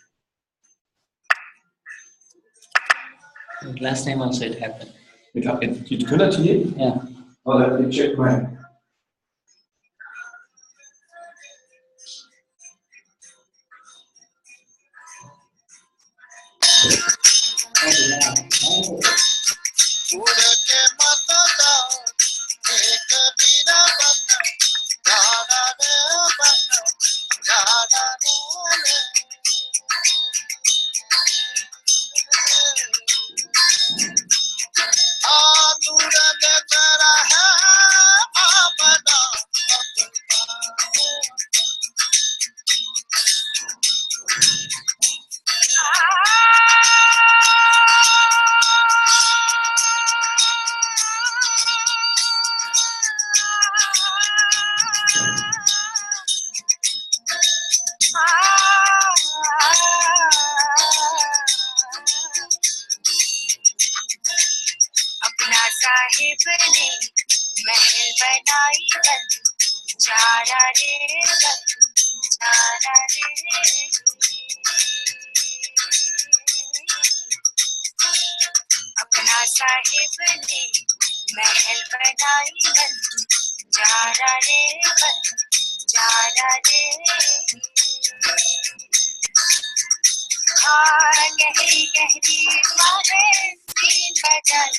Last time also it happened. You couldn't hear it? Yeah. Oh, let me check mine. अपना साहिब ने महल बनाई बन जा रे बन जा रे हाँ गहरी गहरी मारे तीन बदल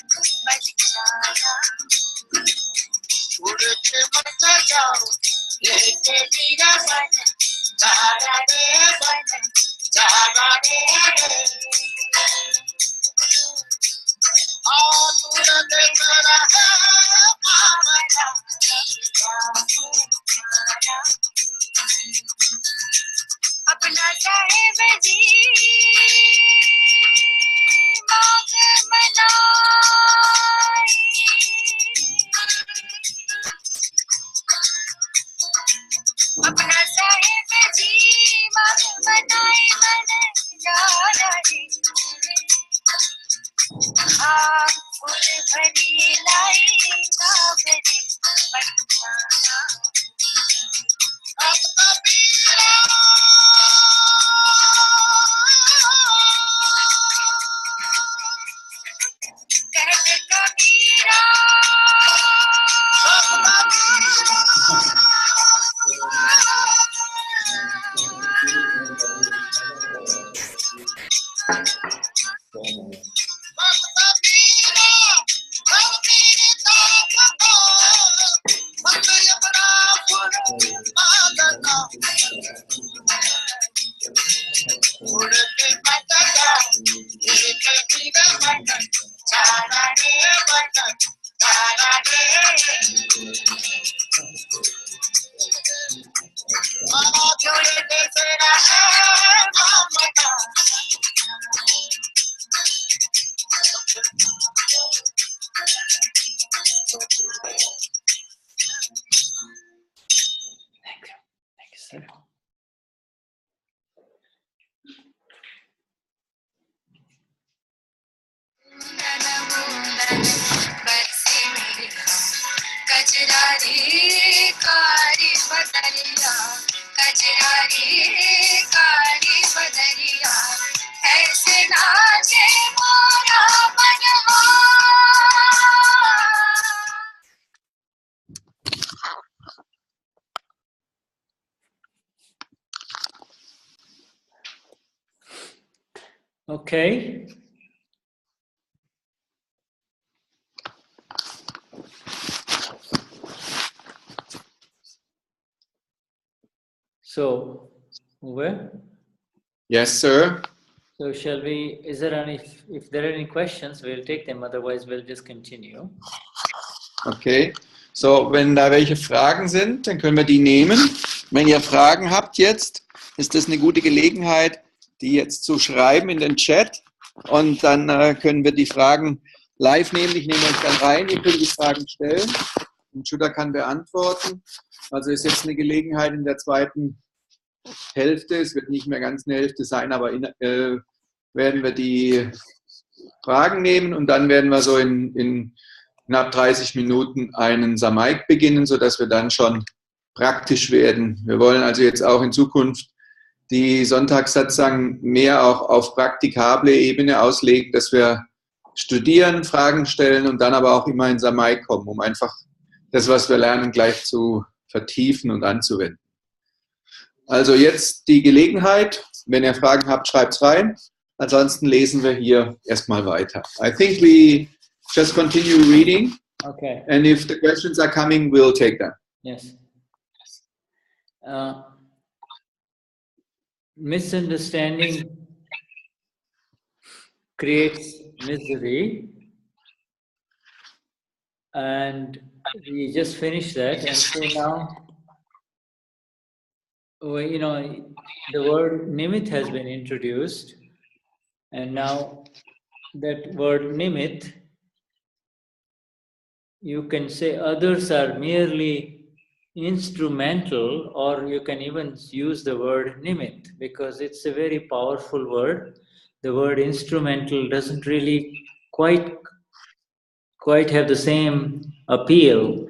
बच जाना उड़ के मत जाओ लेके दीरा बन जा रे अपना साहिब जी मांग मनाई अपना साहिब जी मांग मनाई मन जा रे हाँ फूल भरी लाई भरी बनना अब कबीरा कहते कबीरा कजरारी कारी बदरिया ऐसे नाचे मोरा मनवा Okay. So, where? Yes, sir. So shall we, if there are any questions, we'll take them, otherwise we'll just continue. Okay. So, wenn da welche Fragen sind, dann können wir die nehmen. Wenn ihr Fragen habt jetzt, ist das eine gute Gelegenheit, die jetzt zu schreiben in den Chat. Und dann können wir die Fragen live nehmen. Ich nehme euch dann rein, ihr könnt die Fragen stellen. Und Shuddha kann beantworten. Also ist jetzt eine Gelegenheit in der zweiten Hälfte, es wird nicht mehr ganz eine Hälfte sein, aber werden wir die Fragen nehmen und dann werden wir so in knapp 30 Minuten einen Samaik beginnen, sodass wir dann schon praktisch werden. Wir wollen also jetzt auch in Zukunft die Sonntags-Satsang mehr auch auf praktikable Ebene auslegen, dass wir studieren, Fragen stellen und dann aber auch immer in Samaik kommen, um einfach das, was wir lernen, gleich zu vertiefen und anzuwenden. Also jetzt die Gelegenheit, wenn ihr Fragen habt, schreibt es rein. Ansonsten lesen wir hier erstmal weiter. I think we just continue reading. Okay. And if the questions are coming, we'll take them. Yes. Misunderstanding creates misery. And we just finished that. And so now, you know, the word nimit has been introduced, and now that word nimit, you can say others are merely instrumental, or you can even use the word nimit because it's a very powerful word. The word instrumental doesn't really quite have the same appeal.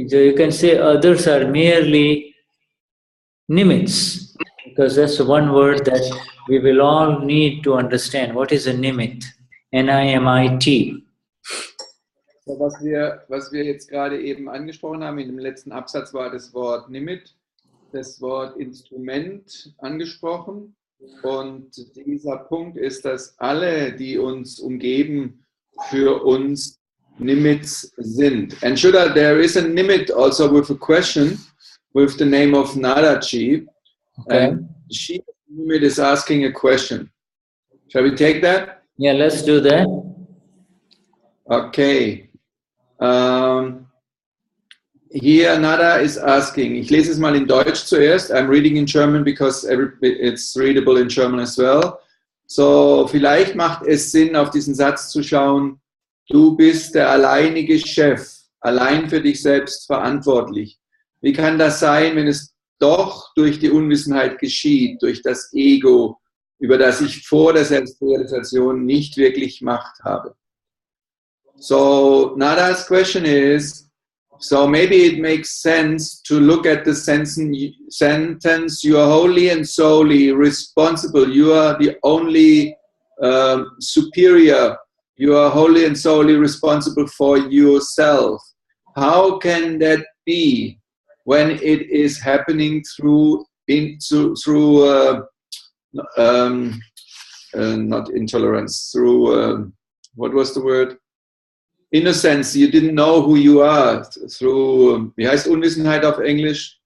So you can say others are merely Nimitz, because that's one word that we will all need to understand. What is a nimit? N-I-M-I-T. So, was wir jetzt gerade eben angesprochen haben, in dem letzten Absatz war das Wort Nimit, das Wort Instrument angesprochen. Und dieser Punkt ist, dass alle, die uns umgeben, für uns Nimits sind. And there is a Nimit also with a question with the name of Nadachi. Okay. And she Nimit is asking a question. Shall we take that? Yeah, let's do that. Okay. Here Nada is asking, ich lese es mal in Deutsch zuerst. I'm reading in German because it's readable in German as well. So, vielleicht macht es Sinn, auf diesen Satz zu schauen, du bist der alleinige Chef, allein für dich selbst verantwortlich. Wie kann das sein, wenn es doch durch die Unwissenheit geschieht, durch das Ego, über das ich vor der Selbstrealisation nicht wirklich Macht habe? So, Nada's question is, so maybe it makes sense to look at the sentence, you are wholly and solely responsible, you are the only superior, you are wholly and solely responsible for yourself. How can that be when it is happening through not intolerance, through, what was the word? Innocence, you didn't know who you are, through, wie heißt Unwissenheit auf Englisch?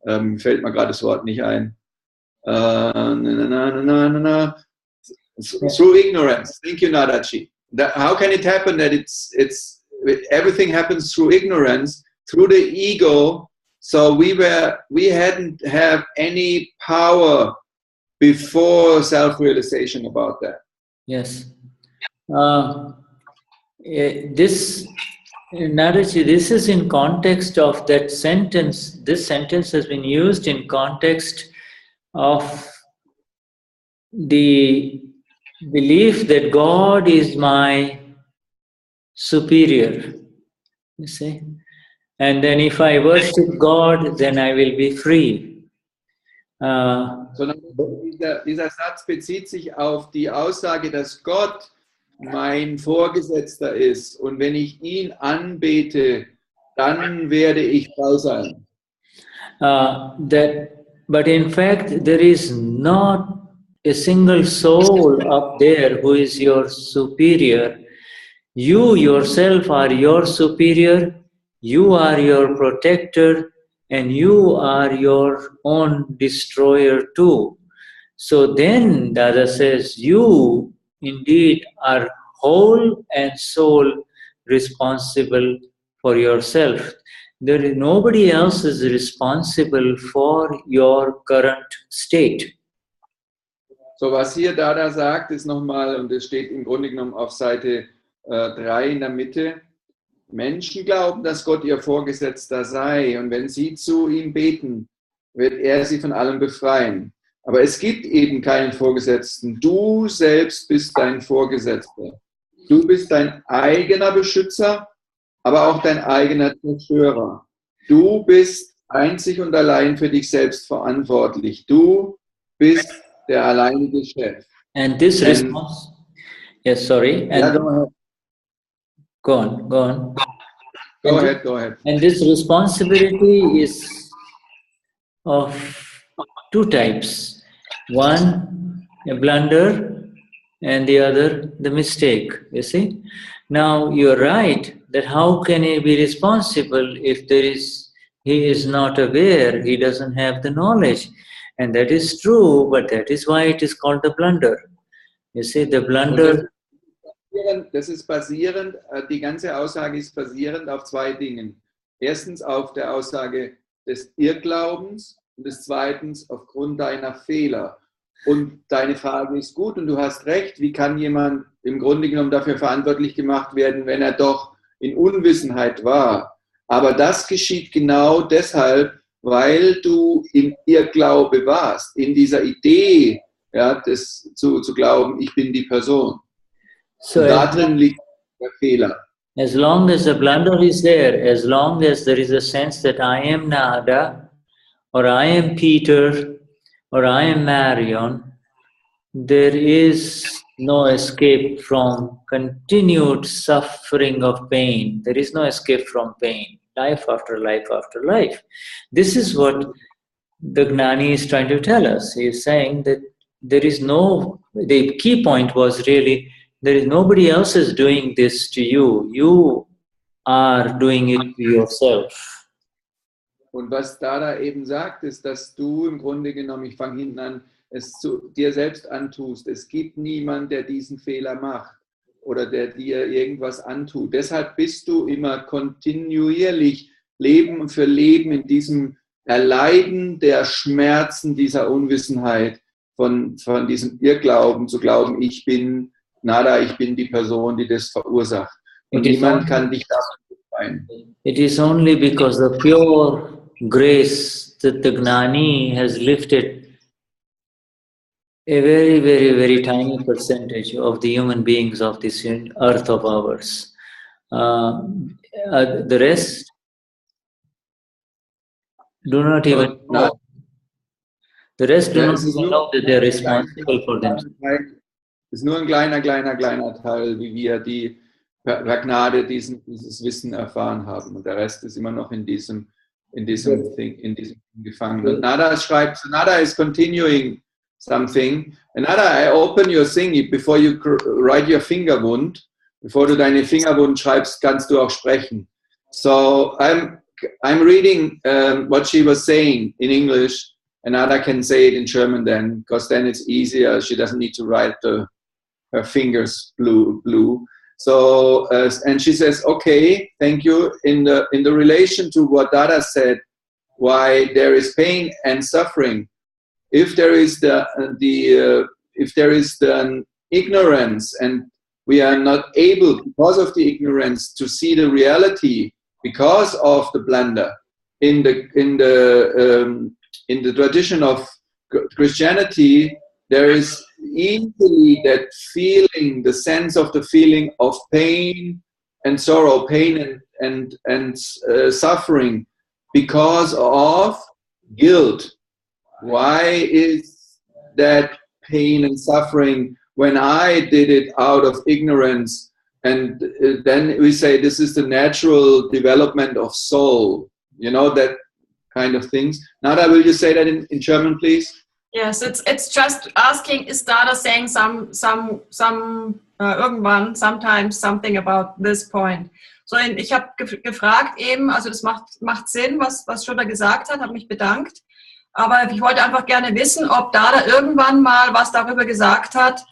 Fällt mir gerade das Wort nicht ein. Through ignorance. Thank you, Nadachi. How can it happen that everything happens through ignorance, through the ego? So we hadn't have any power before self-realization about that. Yes. Nadachi, this is in context of that sentence. This sentence has been used in context of the belief that God is my superior, you see. And then if I worship God, then I will be free. Dieser Satz bezieht sich auf die Aussage, dass Gott mein Vorgesetzter ist und wenn ich ihn anbete, dann werde ich frei sein. But in fact, there is not a single soul up there who is your superior. You yourself are your superior, you are your protector, and you are your own destroyer too. So then Dada says, you indeed are whole and soul responsible for yourself. There is nobody else is responsible for your current state. So, was hier Dada sagt, ist nochmal, und es steht im Grunde genommen auf Seite 3 in der Mitte, Menschen glauben, dass Gott ihr Vorgesetzter sei und wenn sie zu ihm beten, wird er sie von allem befreien. Aber es gibt eben keinen Vorgesetzten. Du selbst bist dein Vorgesetzter. Du bist dein eigener Beschützer, aber auch dein eigener Zerstörer. Du bist einzig und allein für dich selbst verantwortlich. Du bist der alleinige Chef. And this response, yes, sorry. And go on. Go ahead. And this responsibility is of two types. One, a blunder, and the other, the mistake, you see. Now, you're right that how can he be responsible if he is not aware, he doesn't have the knowledge. And that is true, but that is why it is called the blunder. You see, the blunder... Das ist basierend, die ganze Aussage ist basierend auf zwei Dingen. Erstens auf der Aussage des Irrglaubens und des zweitens aufgrund deiner Fehler. Und deine Frage ist gut und du hast recht, wie kann jemand im Grunde genommen dafür verantwortlich gemacht werden, wenn er doch in Unwissenheit war. Aber das geschieht genau deshalb, weil du im Irrglaube warst, in dieser Idee, ja, zu glauben, ich bin die Person. So da drin liegt der Fehler. As long as the blunder is there, as long as there is a sense that I am Nada, or I am Peter, or I am Marion, there is no escape from continued suffering of pain. There is no escape from pain, life after life after life. This is what the Gnani is trying to tell us. He is saying that there is no, the key point was really, there is nobody else is doing this to you. You are doing it to yourself. Und was Dada eben sagt, ist, dass du im Grunde genommen, ich fange hinten an, es zu dir selbst antust. Es gibt niemanden, der diesen Fehler macht oder der dir irgendwas antut. Deshalb bist du immer kontinuierlich Leben für Leben in diesem Erleiden der Schmerzen dieser Unwissenheit, von diesem Irrglauben zu glauben, ich bin Nada, ich bin die Person, die das verursacht. Und niemand kann dich davon befreien. It is only because of pure grace that the Gnani has lifted a very, very, very tiny percentage of the human beings of this earth of ours. The rest do not even know. The rest do not even know that they are responsible for them. Es ist nur ein kleiner Teil, wie wir die per Gnade dieses Wissen erfahren haben. Und der Rest ist immer noch in diesem gefangen. Und Nada schreibt, so Nada is continuing something. And Nada, I open your thingy before you write your Fingerwund. Bevor du deine Fingerwund schreibst, kannst du auch sprechen. So I'm reading what she was saying in English, and Nada can say it in German then, because then it's easier. She doesn't need to write her fingers blue. So and she says, okay, thank you. In the relation to what Dada said, why there is pain and suffering. If there is the ignorance and we are not able, because of the ignorance, to see the reality because of the blunder in the tradition of Christianity, there is easily that feeling, the sense of the feeling of pain and sorrow, pain and suffering because of guilt. Why is that pain and suffering when I did it out of ignorance? And then we say this is the natural development of soul, you know, that kind of things. Nada, will you say that in German, please? Yes, it's just asking, is Dada saying irgendwann, sometimes, something about this point? So, ich habe gefragt eben, also das macht Sinn, was Shuddha gesagt hat, habe mich bedankt. Aber ich wollte einfach gerne wissen, ob Dada irgendwann mal was darüber gesagt hat,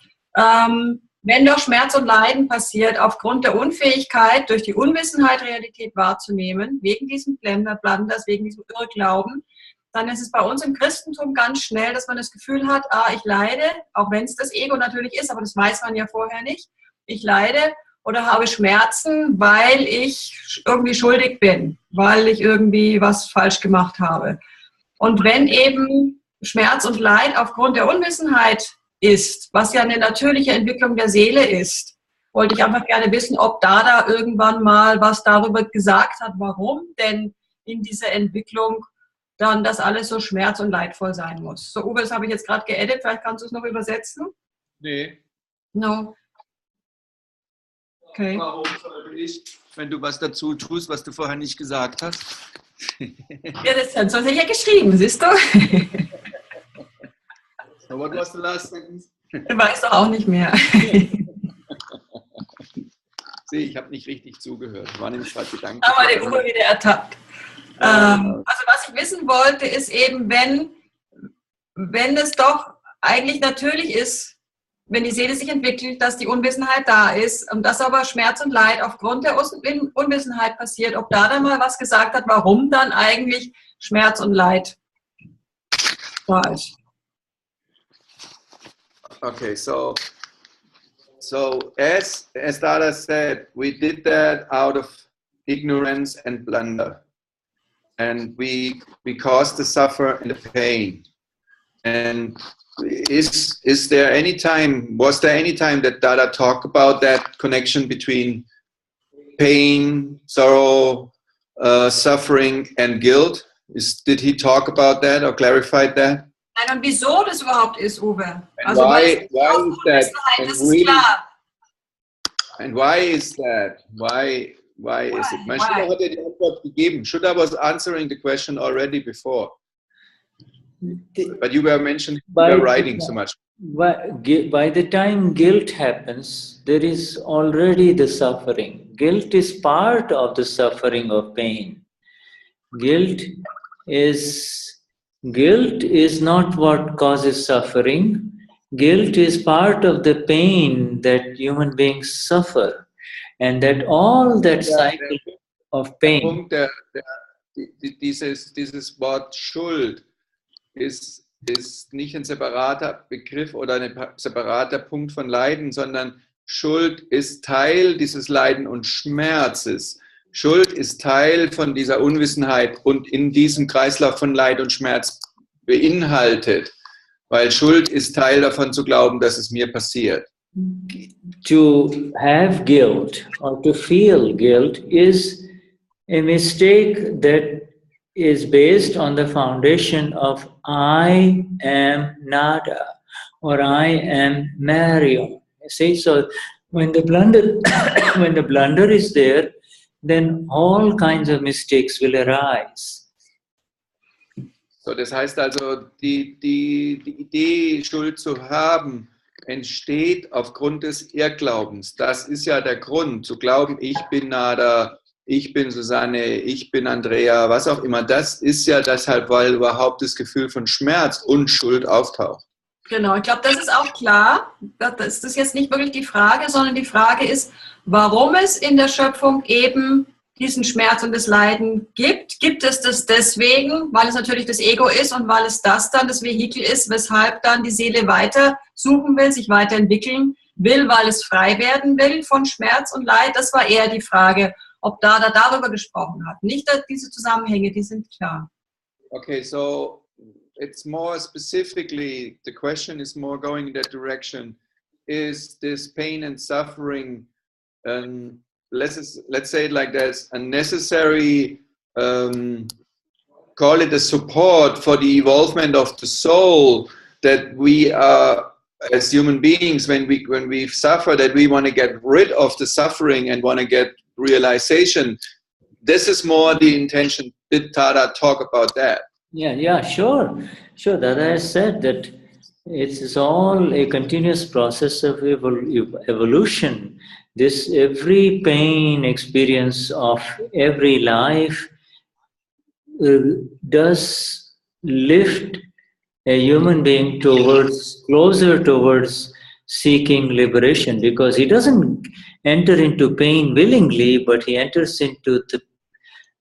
wenn doch Schmerz und Leiden passiert aufgrund der Unfähigkeit, durch die Unwissenheit Realität wahrzunehmen, wegen diesem Blunders, wegen diesem Irrglauben, dann ist es bei uns im Christentum ganz schnell, dass man das Gefühl hat, ich leide, auch wenn es das Ego natürlich ist, aber das weiß man ja vorher nicht, ich leide oder habe Schmerzen, weil ich irgendwie schuldig bin, weil ich irgendwie was falsch gemacht habe. Und wenn eben Schmerz und Leid aufgrund der Unwissenheit ist, was ja eine natürliche Entwicklung der Seele ist, wollte ich einfach gerne wissen, ob Dada irgendwann mal was darüber gesagt hat, warum denn in dieser Entwicklung dann das alles so schmerz- und leidvoll sein muss. So, Uwe, das habe ich jetzt gerade geedit, vielleicht kannst du es noch übersetzen? Nee. No. Okay. Warum sollte ich, wenn du was dazu tust, was du vorher nicht gesagt hast? Ja, das hat sonst ja geschrieben, siehst du? So, what was the last sentence? Du weißt doch auch nicht mehr. Sieh, ich habe nicht richtig zugehört. Ich war nämlich gerade Gedanken. Aber der Uwe wieder ertappt. Also was ich wissen wollte, ist eben, wenn es doch eigentlich natürlich ist, wenn die Seele sich entwickelt, dass die Unwissenheit da ist und dass aber Schmerz und Leid aufgrund der Unwissenheit passiert, ob da dann mal was gesagt hat, warum dann eigentlich Schmerz und Leid da ist. Okay, so as Dada said, we did that out of ignorance and blunder. And we caused the suffer and the pain. And was there any time that Dada talked about that connection between pain, sorrow, suffering and guilt? Did he talk about that or clarified that? Nein, und wieso das überhaupt ist, Uwe? And why is that? Das ist klar. And why is that? Why is it? Shuddha hat ja die Antwort gegeben. Shuddha was answering the question already before. But you were mentioning, you were writing so much. By the time guilt happens, there is already the suffering. Guilt is part of the suffering of pain. Guilt is not what causes suffering. Guilt is part of the pain that human beings suffer. And that all that cycle of pain. Dieses Wort Schuld ist nicht ein separater Begriff oder ein separater Punkt von Leiden, sondern Schuld ist Teil dieses Leiden und Schmerzes. Schuld ist Teil von dieser Unwissenheit und in diesem Kreislauf von Leid und Schmerz beinhaltet, weil Schuld ist Teil davon zu glauben, dass es mir passiert. To have guilt or to feel guilt is a mistake that is based on the foundation of I am nada or I am Marion. See, so when the blunder is there, then all kinds of mistakes will arise. So, das heißt also, die Idee, Schuld zu haben, entsteht aufgrund des Irrglaubens. Das ist ja der Grund, zu glauben, ich bin Nada, ich bin Susanne, ich bin Andrea, was auch immer. Das ist ja deshalb, weil überhaupt das Gefühl von Schmerz und Schuld auftaucht. Genau, ich glaube, das ist auch klar. Das ist jetzt nicht wirklich die Frage, sondern die Frage ist, warum es in der Schöpfung eben diesen Schmerz und das Leiden gibt. Gibt es das deswegen, weil es natürlich das Ego ist und weil es das dann das Vehikel ist, weshalb dann die Seele weiter suchen will, sich weiterentwickeln will, weil es frei werden will von Schmerz und Leid? Das war eher die Frage, ob Dada darüber gesprochen hat. Nicht diese Zusammenhänge, die sind klar. Okay, so it's more specifically, the question is more going in that direction. Is this pain and suffering, let's say it like this, a necessary, call it a support for the evolvement of the soul, that we are, as human beings, when we suffer, that we want to get rid of the suffering and want to get realization. This is more the intention. Did Tada talk about that? Yeah, sure. Dada has said that it's all a continuous process of evolution. Every pain experience of every life does lift a human being closer towards seeking liberation, because he doesn't enter into pain willingly, but he enters into the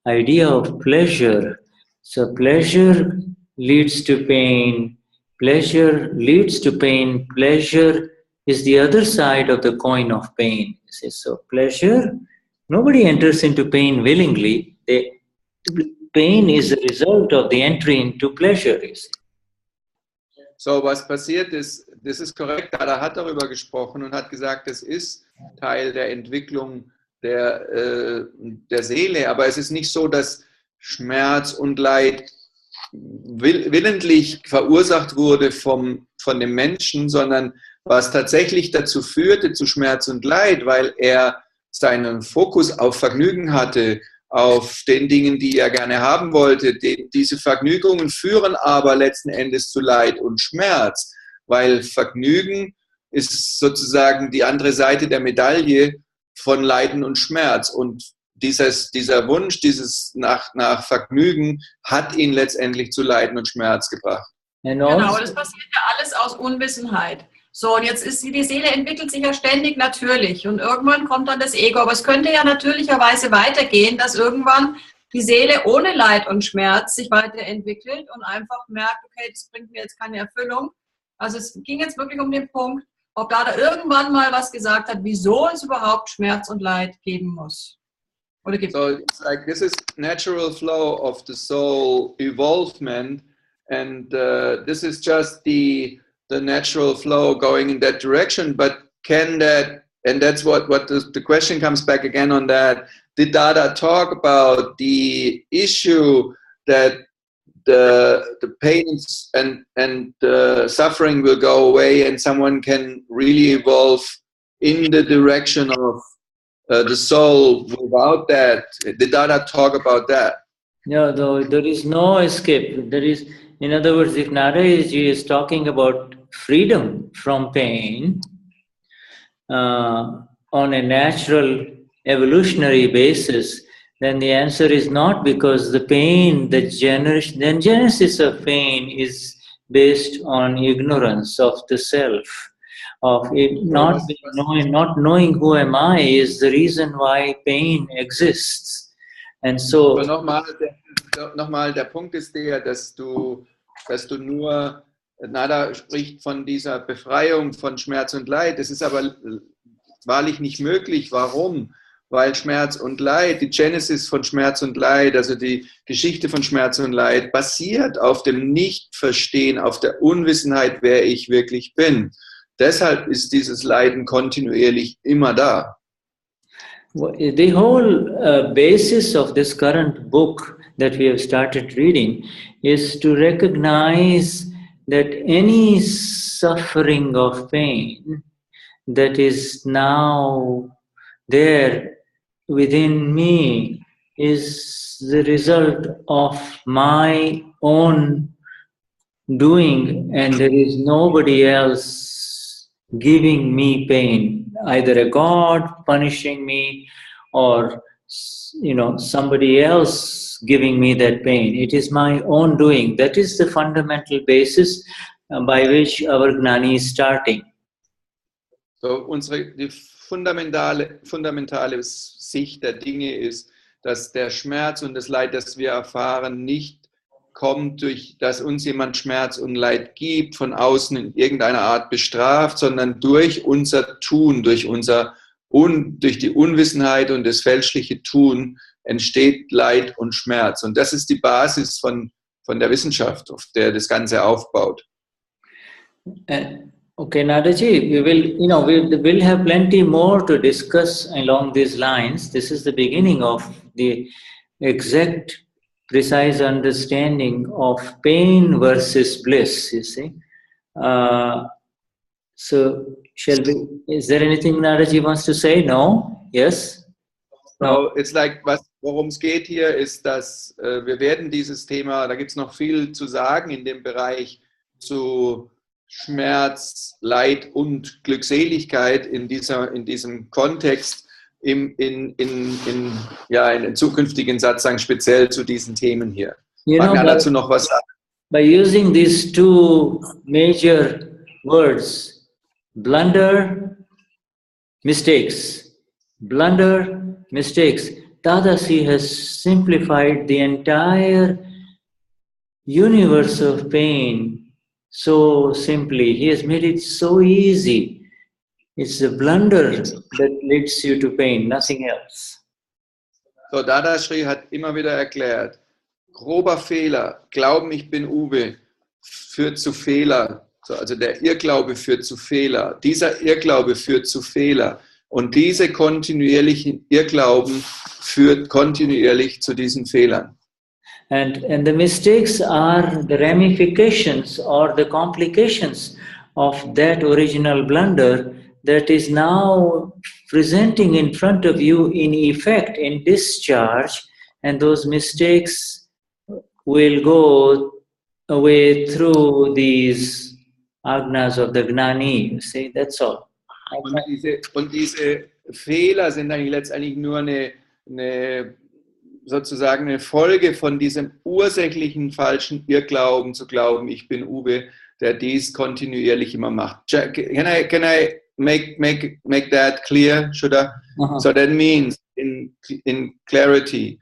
idea of pleasure. So pleasure leads to pain. Pleasure leads to pain. Pleasure is the other side of the coin of pain. So pleasure, nobody enters into pain willingly. Pain is a result of the entry into pleasure. So, was passiert ist, das ist korrekt, Dada hat darüber gesprochen und hat gesagt, es ist Teil der Entwicklung der Seele, aber es ist nicht so, dass Schmerz und Leid willentlich verursacht wurde von dem Menschen, sondern was tatsächlich dazu führte zu Schmerz und Leid, weil er seinen Fokus auf Vergnügen hatte, auf den Dingen, die er gerne haben wollte. Diese Vergnügungen führen aber letzten Endes zu Leid und Schmerz, weil Vergnügen ist sozusagen die andere Seite der Medaille von Leiden und Schmerz. Und dieser Wunsch, dieses nach Vergnügen, hat ihn letztendlich zu Leiden und Schmerz gebracht. Genau, das passiert ja alles aus Unwissenheit. So, und jetzt ist die Seele entwickelt sich ja ständig natürlich und irgendwann kommt dann das Ego. Aber es könnte ja natürlicherweise weitergehen, dass irgendwann die Seele ohne Leid und Schmerz sich weiterentwickelt und einfach merkt, okay, das bringt mir jetzt keine Erfüllung. Also es ging jetzt wirklich um den Punkt, ob da irgendwann mal was gesagt hat, wieso es überhaupt Schmerz und Leid geben muss. Oder gibt. So it's like this is natural flow of the soul evolvement, and this is just the natural flow going in that direction. But can that, and that's what the question comes back again on that. Did Dada talk about the issue that the pain and suffering will go away, and someone can really evolve in the direction of the soul without that. The Dada talk about that. Yeah, though there is no escape. There is, in other words, if Narayaji is talking about freedom from pain on a natural evolutionary basis, then the answer is not, because the pain, the genesis of pain is based on ignorance of the self, of it not knowing who am I is the reason why pain exists. And so, nochmal, der Punkt ist der, dass du nur, Nada spricht von dieser Befreiung von Schmerz und Leid. Das ist aber wahrlich nicht möglich. Warum? Weil Schmerz und Leid, die Genesis von Schmerz und Leid, also die Geschichte von Schmerz und Leid, basiert auf dem Nichtverstehen, auf der Unwissenheit, wer ich wirklich bin. Deshalb ist dieses Leiden kontinuierlich immer da. The whole basis of this current book that we have started reading is to recognize that any suffering of pain that is now there within me is the result of my own doing, and there is nobody else giving me pain, either a God punishing me or somebody else giving me that pain. It is my own doing. That is the fundamental basis by which our Gnani is starting. So, die fundamentale Sicht der Dinge ist, dass der Schmerz und das Leid, das wir erfahren, nicht kommt durch, dass uns jemand Schmerz und Leid gibt, von außen in irgendeiner Art bestraft, sondern durch unser Tun, durch die Unwissenheit und das fälschliche Tun entsteht Leid und Schmerz. Und das ist die Basis von der Wissenschaft, auf der das Ganze aufbaut. Okay, Nadaji, we'll have plenty more to discuss along these lines. This is the beginning of the exact, precise understanding of pain versus bliss, you see. So, is there anything Nadaji wants to say? No? Yes? No, it's like, worum es geht hier, ist, dass wir werden dieses Thema, da gibt es noch viel zu sagen in dem Bereich zu Schmerz, Leid und Glückseligkeit in diesem Kontext in zukünftigen Satsang speziell zu diesen Themen hier. Mag dazu noch was sagen? By using these two major words, blunder, mistakes, Dadashri has simplified the entire universe of pain so simply. He has made it so easy. It's the blunder that leads you to pain, nothing else. So, Dadashri hat immer wieder erklärt, grober Fehler, Glauben, ich bin Uwe, führt zu Fehler. So, also der Irrglaube führt zu Fehler. Dieser Irrglaube führt zu Fehler. Und diese kontinuierlichen Irrglauben führt kontinuierlich zu diesen Fehlern. And the mistakes are the ramifications or the complications of that original blunder that is now presenting in front of you in effect, in discharge, and those mistakes will go away through these agnas of the Gnani. You see, that's all. Und diese Fehler sind eigentlich letztendlich nur eine sozusagen eine Folge von diesem ursächlichen falschen Irrglauben, zu glauben, ich bin Uwe, der dies kontinuierlich immer macht. Can I make that clear? Should I? So that means in clarity,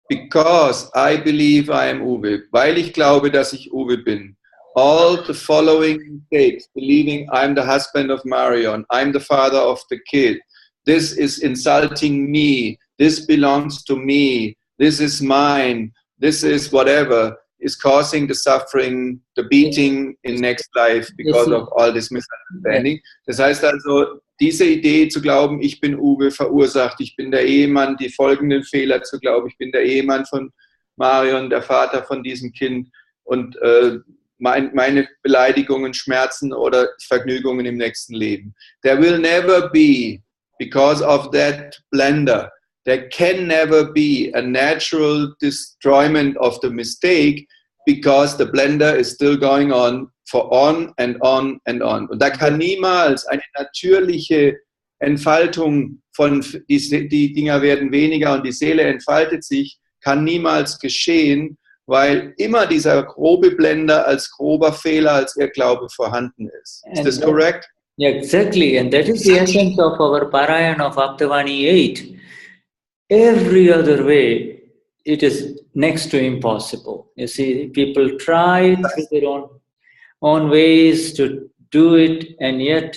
because I believe I am Uwe, weil ich glaube, dass ich Uwe bin. All the following mistakes, believing I'm the husband of Marion, I'm the father of the kid, this is insulting me, this belongs to me, this is mine, this is whatever, is causing the suffering, the beating in next life because of all this misunderstanding. Das heißt also, diese Idee zu glauben, ich bin Uwe, verursacht, ich bin der Ehemann, die folgenden Fehler zu glauben, ich bin der Ehemann von Marion, der Vater von diesem Kind, und meine Beleidigungen, Schmerzen oder Vergnügungen im nächsten Leben. There will never be, because of that blender, there can never be a natural destroyment of the mistake, because the blender is still going on for on and on and on. Und da kann niemals eine natürliche Entfaltung von, die Dinger werden weniger und die Seele entfaltet sich, kann niemals geschehen, weil immer dieser grobe Blender als grober Fehler, als Irrglaube vorhanden ist. Is this correct? Yeah, exactly. And that is the essence of our Parayana of Aptavani 8. Every other way, it is next to impossible. You see, people try through their own ways to do it, and yet,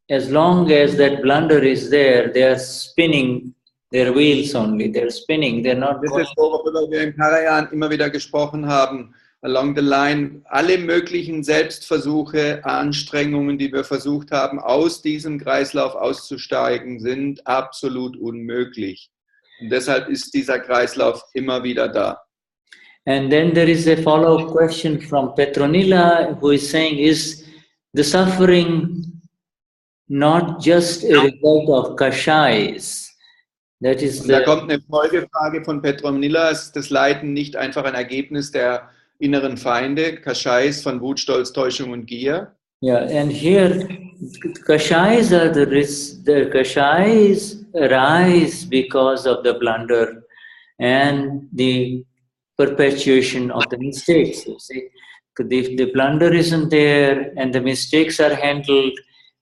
as long as that blunder is there, they are spinning their wheels only. They're spinning. They're not. Das ist, worüber wir im Parayan immer wieder gesprochen haben. Along the line, alle möglichen Selbstversuche, Anstrengungen, die wir versucht haben, aus diesem Kreislauf auszusteigen, sind absolut unmöglich. Und deshalb ist dieser Kreislauf immer wieder da. And then there is a follow-up question from Petronilla, who is saying, is the suffering not just a result of kashais? That is da kommt eine Folgefrage von Petronilla. Ist das Leiden nicht einfach ein Ergebnis der inneren Feinde, Kashais von Wut, Stolz, Täuschung und Gier? Yeah, and here kashais are the kashais arise because of the blunder and the perpetuation of the mistakes. You see, if the blunder isn't there and the mistakes are handled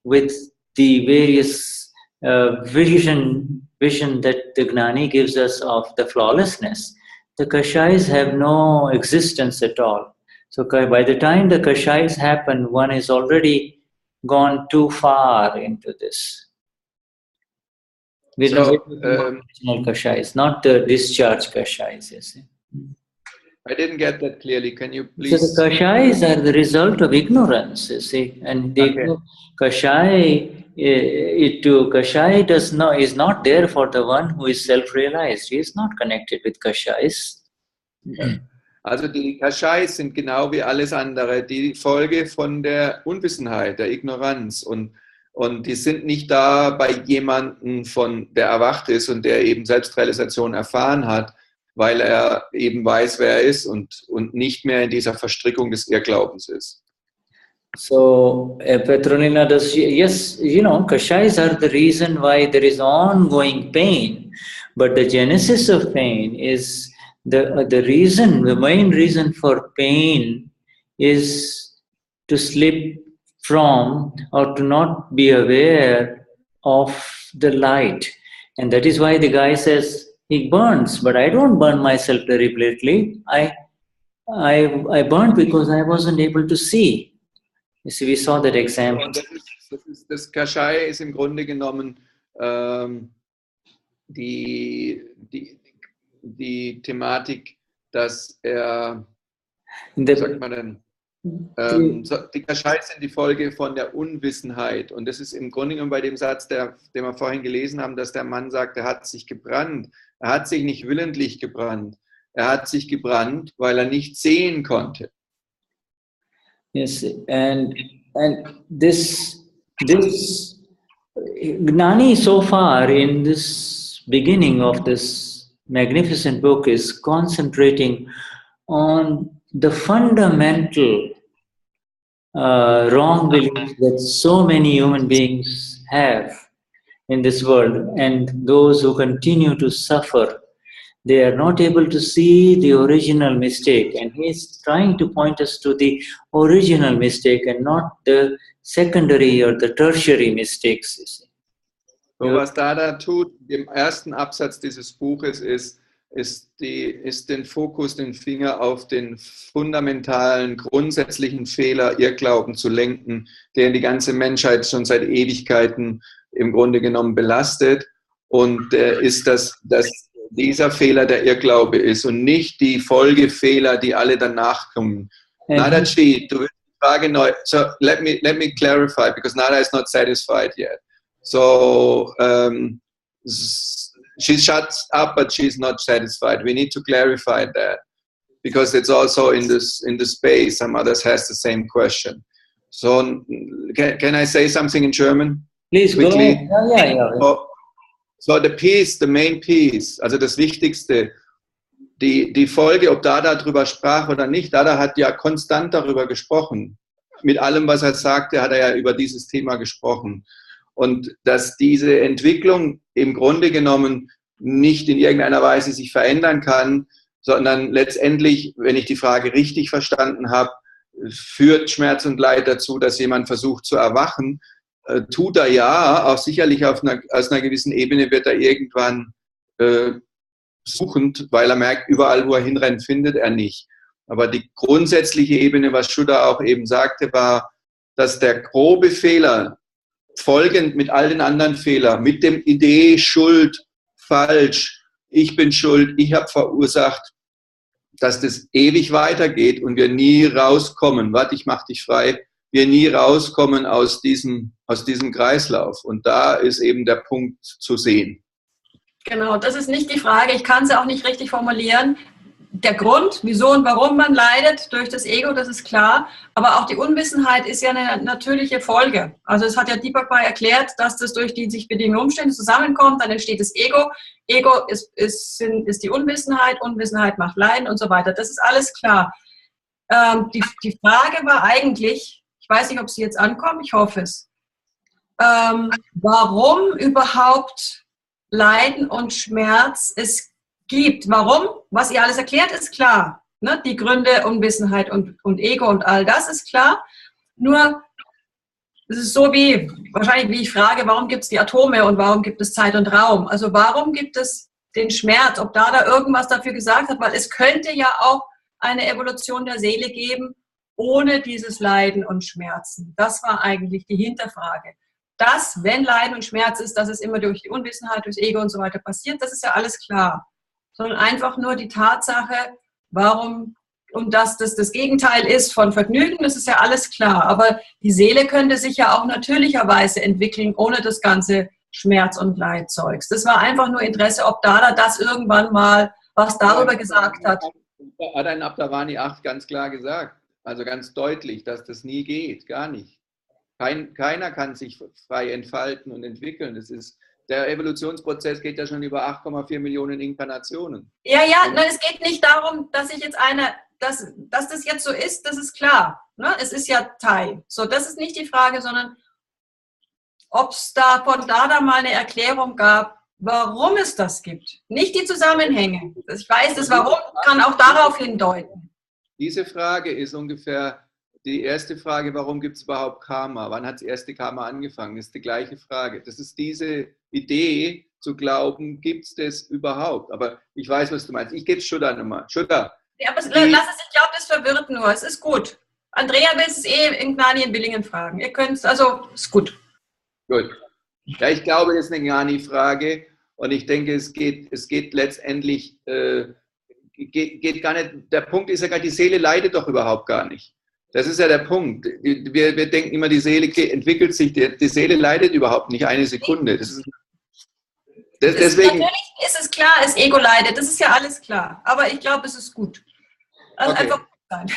with the various vision that the Gnani gives us of the flawlessness, the kashais have no existence at all. So by the time the kashais happen, one is already gone too far into this. We don't original kashais, not the discharge kashais, you see. I didn't get that clearly. Can you please? So the kashais are the result of ignorance, you see, and the kashai is not there for the one who is self-realized. He is not connected with kashais. Also die Kashais sind genau wie alles andere die Folge von der Unwissenheit, der Ignoranz, und die sind nicht da bei jemandem, der erwacht ist und der eben Selbstrealisation erfahren hat, weil er eben weiß, wer er ist und nicht mehr in dieser Verstrickung des Irrglaubens ist. So Petronina does, yes, you know, kashais are the reason why there is ongoing pain, but the genesis of pain is the main reason for pain is to slip from or to not be aware of the light. And that is why the guy says he burns, but I don't burn myself deliberately. I burned because I wasn't able to see. You see, we saw that example. Das Kashai ist im Grunde genommen die Thematik, dass er, wie sagt man denn, die Kashais sind die Folge von der Unwissenheit. Und das ist im Grunde genommen bei dem Satz, den wir vorhin gelesen haben, dass der Mann sagt, er hat sich gebrannt. Er hat sich nicht willentlich gebrannt. Er hat sich gebrannt, weil er nicht sehen konnte. Yes, and this Gnani so far in this beginning of this magnificent book is concentrating on the fundamental wrong beliefs that so many human beings have in this world, and those who continue to suffer, they are not able to see the original mistake, and he is trying to point us to the original mistake and not the secondary or the tertiary mistakes. You see. So, was Dada tut im ersten Absatz dieses Buches ist den Fokus, den Finger auf den fundamentalen, grundsätzlichen Fehler, Irrglauben zu lenken, der die ganze Menschheit schon seit Ewigkeiten im Grunde genommen belastet, und ist, dass dieser Fehler der Irrglaube ist und nicht die Folgefehler, die alle danach kommen. Nadachi, du willst die Frage neu. So let me clarify, because Nada is not satisfied yet. So she shuts up, but she's not satisfied. We need to clarify that. because it's also in the space. Some others has the same question. So can I say something in German? Please quickly? Go ahead. Yeah. So the main piece, also das Wichtigste, die Folge, ob Dada darüber sprach oder nicht, Dada hat ja konstant darüber gesprochen. Mit allem, was er sagte, hat er ja über dieses Thema gesprochen. Und dass diese Entwicklung im Grunde genommen nicht in irgendeiner Weise sich verändern kann, sondern letztendlich, wenn ich die Frage richtig verstanden habe, führt Schmerz und Leid dazu, dass jemand versucht zu erwachen. Tut er ja, auch sicherlich aus einer gewissen Ebene wird er irgendwann suchend, weil er merkt, überall, wo er hinrennt, findet er nicht. Aber die grundsätzliche Ebene, was Shuddha auch eben sagte, war, dass der grobe Fehler, folgend mit all den anderen Fehlern, mit dem Idee, Schuld, falsch, ich bin schuld, ich habe verursacht, dass das ewig weitergeht und wir nie rauskommen, warte, ich mach dich frei, wir nie rauskommen aus diesem Kreislauf. Und da ist eben der Punkt zu sehen. Genau, das ist nicht die Frage, ich kann es auch nicht richtig formulieren. Der Grund, wieso und warum man leidet durch das Ego, das ist klar. Aber auch die Unwissenheit ist ja eine natürliche Folge. Also es hat ja Deepak Bhai erklärt, dass das durch die sich bedingenden Umstände zusammenkommt, dann entsteht das Ego. Ego ist die Unwissenheit, Unwissenheit macht Leiden und so weiter. Das ist alles klar. Die Frage war eigentlich, ich weiß nicht, ob sie jetzt ankommt, ich hoffe es, warum überhaupt Leiden und Schmerz es gibt. Warum? Was ihr alles erklärt, ist klar. Ne? Die Gründe, Unwissenheit und Ego und all das ist klar. Nur, es ist so wahrscheinlich wie ich frage, warum gibt es die Atome und warum gibt es Zeit und Raum? Also warum gibt es den Schmerz? Ob da irgendwas dafür gesagt hat? Weil es könnte ja auch eine Evolution der Seele geben, ohne dieses Leiden und Schmerzen. Das war eigentlich die Hinterfrage. Dass, wenn Leiden und Schmerz ist, dass es immer durch die Unwissenheit, durch Ego und so weiter passiert, das ist ja alles klar. Sondern einfach nur die Tatsache, warum, und dass das das Gegenteil ist von Vergnügen, das ist ja alles klar. Aber die Seele könnte sich ja auch natürlicherweise entwickeln, ohne das ganze Schmerz- und Leidzeugs. Das war einfach nur Interesse, ob Dada das irgendwann mal was darüber gesagt hat. Hat ein Abdavani 8 ganz klar gesagt, also ganz deutlich, dass das nie geht, gar nicht. Keiner kann sich frei entfalten und entwickeln. Der Evolutionsprozess geht ja schon über 8,4 Millionen Inkarnationen. Ja, nein, es geht nicht darum, dass ich jetzt dass das jetzt so ist, das ist klar. Ne? Es ist ja Teil. So, das ist nicht die Frage, sondern ob es da von Dada mal eine Erklärung gab, warum es das gibt. Nicht die Zusammenhänge. Ich weiß, das Warum kann auch darauf hindeuten. Diese Frage ist ungefähr die erste Frage, warum gibt es überhaupt Karma? Wann hat das erste Karma angefangen? Das ist die gleiche Frage. Das ist diese Idee, zu glauben, gibt es das überhaupt? Aber ich weiß, was du meinst. Ich gebe es Shuddha nochmal. Shuddha. Ja, aber ich glaube, das verwirrt nur. Es ist gut. Andrea will es in Gnani in Billingen fragen. Ihr könnt es, also ist gut. Gut. Ja, ich glaube, das ist eine Gnani-Frage und ich denke, es geht letztendlich, geht gar nicht, der Punkt ist ja gar, die Seele leidet doch überhaupt gar nicht. Das ist ja der Punkt. Wir denken immer, die Seele entwickelt sich, die Seele leidet überhaupt nicht eine Sekunde. Deswegen, natürlich ist es klar, das Ego leidet, das ist ja alles klar. Aber ich glaube, es ist gut. Also okay. einfach gut sein.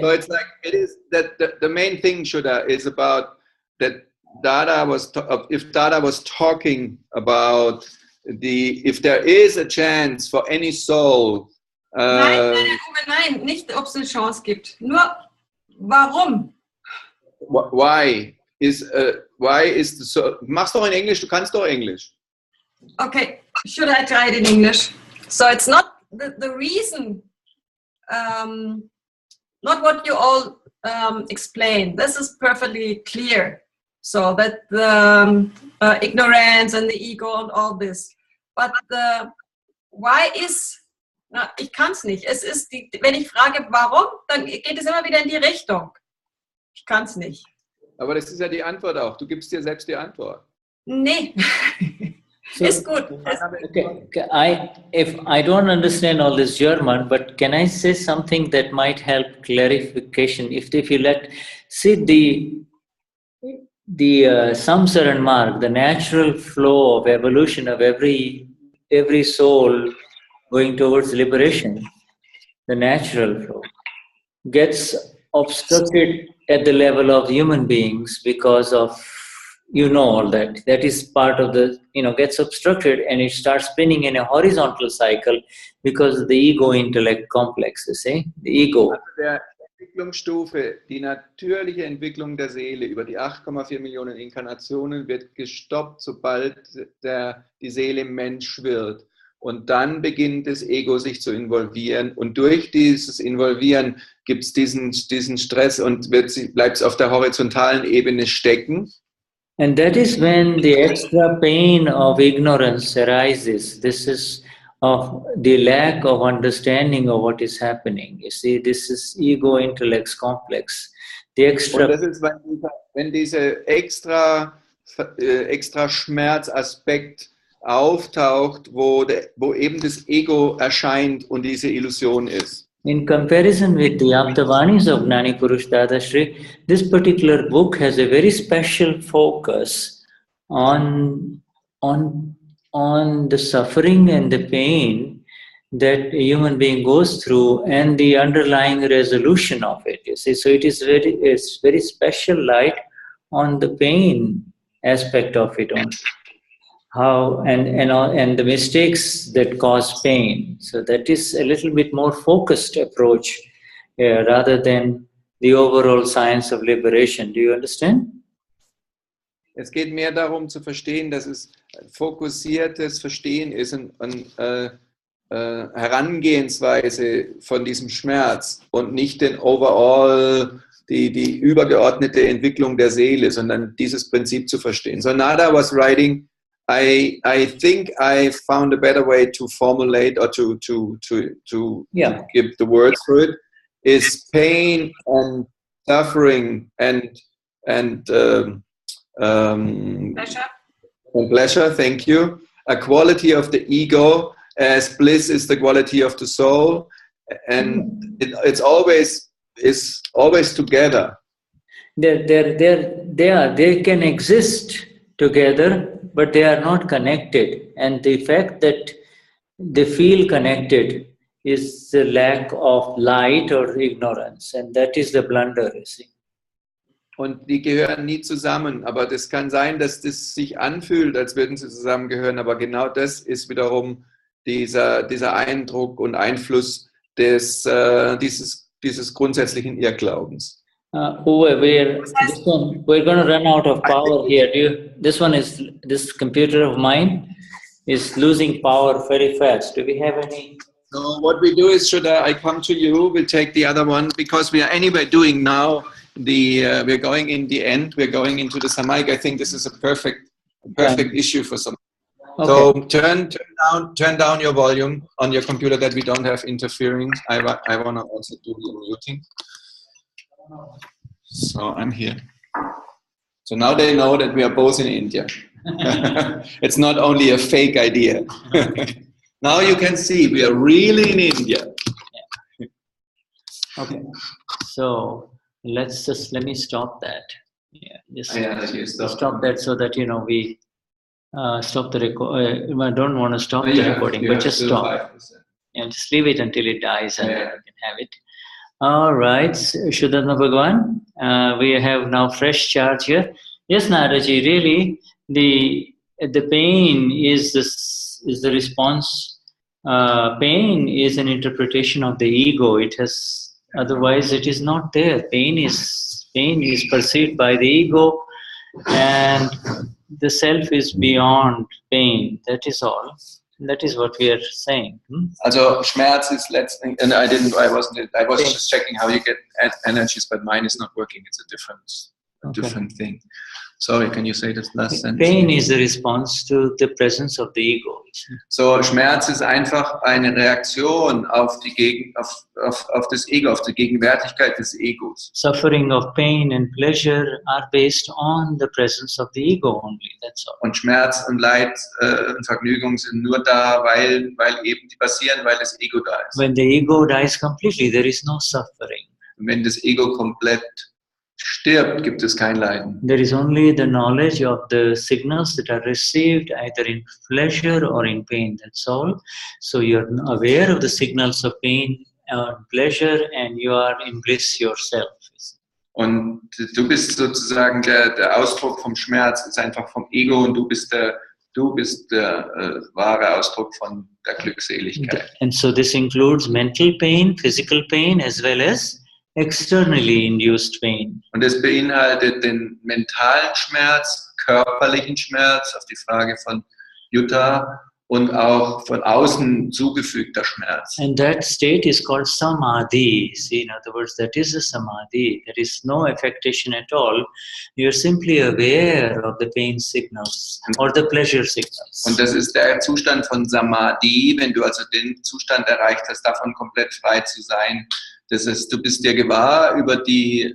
So it's like, it is that the main thing, Shuddha, is about that if Dada was talking about if there is a chance for any soul. Nein, nicht, ob es eine Chance gibt. Nur, warum? Why is the soul? Mach's doch in Englisch, du kannst doch Englisch. Okay, should I try it in English? So it's not the reason, not what you all explained. This is perfectly clear. So that the ignorance and the ego and all this. But why is... Na, ich kann es nicht. Wenn ich frage, warum, dann geht es immer wieder in die Richtung. Ich kann es nicht. Aber das ist ja die Antwort auch. Du gibst dir selbst die Antwort. Nee. Ist gut. Okay. If I don't understand all this German, but can I say something that might help clarification? If you see the samsara mark, the natural flow of evolution of every soul going towards liberation, the natural flow, gets obstructed at the level of human beings because of, all that is part of the, gets obstructed, and it starts spinning in a horizontal cycle because of the ego intellect complex, you see, the ego. Der Entwicklungsstufe, die natürliche Entwicklung der Seele über die 8,4 Millionen Inkarnationen wird gestoppt, sobald die Seele Mensch wird. Und dann beginnt das Ego sich zu involvieren. Und durch dieses Involvieren gibt es diesen Stress und bleibt es auf der horizontalen Ebene stecken. And that is when the extra pain of ignorance arises. This is of the lack of understanding of what is happening. You see, this is ego intellect complex. The extra. Und das ist, wenn dieser extra Schmerzaspekt auftaucht, wo eben das Ego erscheint und diese Illusion ist. In comparison with the Aptavanis of Gnani Purush Dadashri, this particular book has a very special focus on the suffering and the pain that a human being goes through and the underlying resolution of it. You see, so it's very special light on the pain aspect of it only. How and the mistakes that cause pain. So that is a little bit more focused approach rather than the overall science of liberation. Do you understand? Es geht mehr darum zu verstehen, dass es fokussiertes Verstehen ist und Herangehensweise von diesem Schmerz und nicht den overall, die übergeordnete Entwicklung der Seele, sondern dieses Prinzip zu verstehen. So Nada was writing, I think I found a better way to formulate or to give the words for it, is pain and suffering and pleasure, thank you, a quality of the ego, as bliss is the quality of the soul, and it's always together. They can exist together, but they are not connected. And the fact that they feel connected is the lack of light or ignorance, and that is the blunder, you see. Und die gehören nie zusammen, aber das kann sein, dass das sich anfühlt, als würden sie zusammengehören, aber genau das ist wiederum dieser Eindruck und Einfluss dieses grundsätzlichen Irrglaubens. We're going to run out of power here. This computer of mine is losing power very fast. Do we have any? So what we do is, should I come to you, we'll take the other one, because we are anyway doing now we're going in the end, we're going into the Samaik. I think this is a perfect issue for some. Okay. So turn down your volume on your computer that we don't have interfering. I want to also do the muting. So I'm here. So now they know that we are both in India. It's not only a fake idea. Now you can see we are really in India. Yeah. Okay. So let me stop that. Yeah. Stop that so that we stop the record. I don't want to stop the recording, but just stop. 5%. And just leave it until it dies, and then you can have it. All right, Shuddhana Bhagwan, we have now fresh charge here. Yes, Naraji, really, the pain is the response. Pain is an interpretation of the ego. Otherwise it is not there. Pain is perceived by the ego, and the self is beyond pain. That is all. That is what we are saying. Also Schmerz is letztendlich, and I was just checking how you get energies, but mine is not working. It's a different thing. Sorry, can you say this last sentence? Pain is the response to the presence of the ego. So Schmerz ist einfach eine Reaktion auf das Ego, auf die Gegenwärtigkeit des Egos. Suffering of pain and pleasure are based on the presence of the ego only. That's all. Und Schmerz und Leid und Vergnügung sind nur da, weil eben die passieren, weil das Ego da ist. When the ego dies completely, there is no suffering. Und wenn das Ego komplett stirbt, gibt es kein Leiden. There is only the knowledge of the signals that are received either in pleasure or in pain. That's all. So you're aware of the signals of pain or pleasure, and you are in bliss yourself. Und du bist sozusagen der Ausdruck vom Schmerz, ist einfach vom Ego, und du bist der wahre Ausdruck von der Glückseligkeit. And so this includes mental pain, physical pain, as well as externally induced pain. Und es beinhaltet den mentalen Schmerz, körperlichen Schmerz, auf die Frage von Jutta, und auch von außen zugefügter Schmerz. And that state is called samadhi. See, in other words, that is a samadhi. There is no affectation at all. You're simply aware of the pain signals or the pleasure signals. Und das ist der Zustand von Samadhi, wenn du also den Zustand erreicht hast, davon komplett frei zu sein. Das ist, du bist dir gewahr über die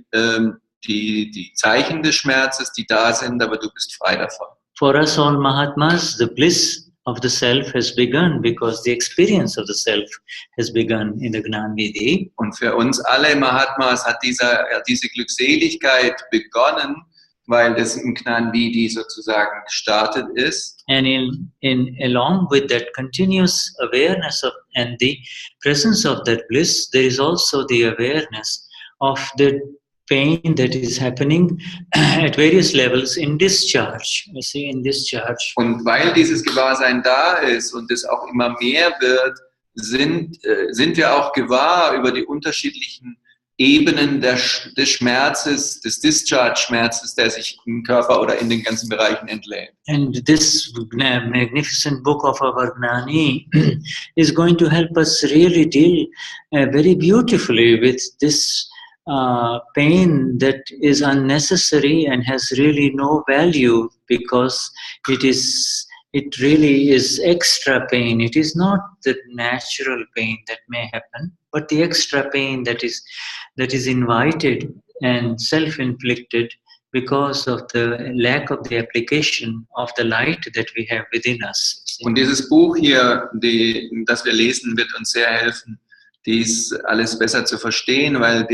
Zeichen des Schmerzes, die da sind, aber du bist frei davon. For us all Mahatmas, the bliss of the self has begun because the experience of the self has begun in the Gnani. Und für uns alle Mahatmas hat diese Glückseligkeit begonnen, weil das im Gnani sozusagen gestartet ist. And in along with that continuous awareness of and the presence of that bliss, there is also the awareness of the pain that is happening at various levels in discharge. You see, in discharge. Und weil dieses Gewahrsein da ist und es auch immer mehr wird, sind wir auch gewahr über die unterschiedlichen Ebenen des Schmerzes, des Discharge-Schmerzes, der sich im Körper oder in den ganzen Bereichen entlädt. And this magnificent book of our Gnani is going to help us really deal very beautifully with this pain that is unnecessary and has really no value, because it really is extra pain. It is not the natural pain that may happen, but the extra pain that is invited and self-inflicted because of the lack of the application of the light that we have within us. Und dieses Buch hier, das wir lesen, wird uns sehr helfen, dies alles besser zu verstehen, weil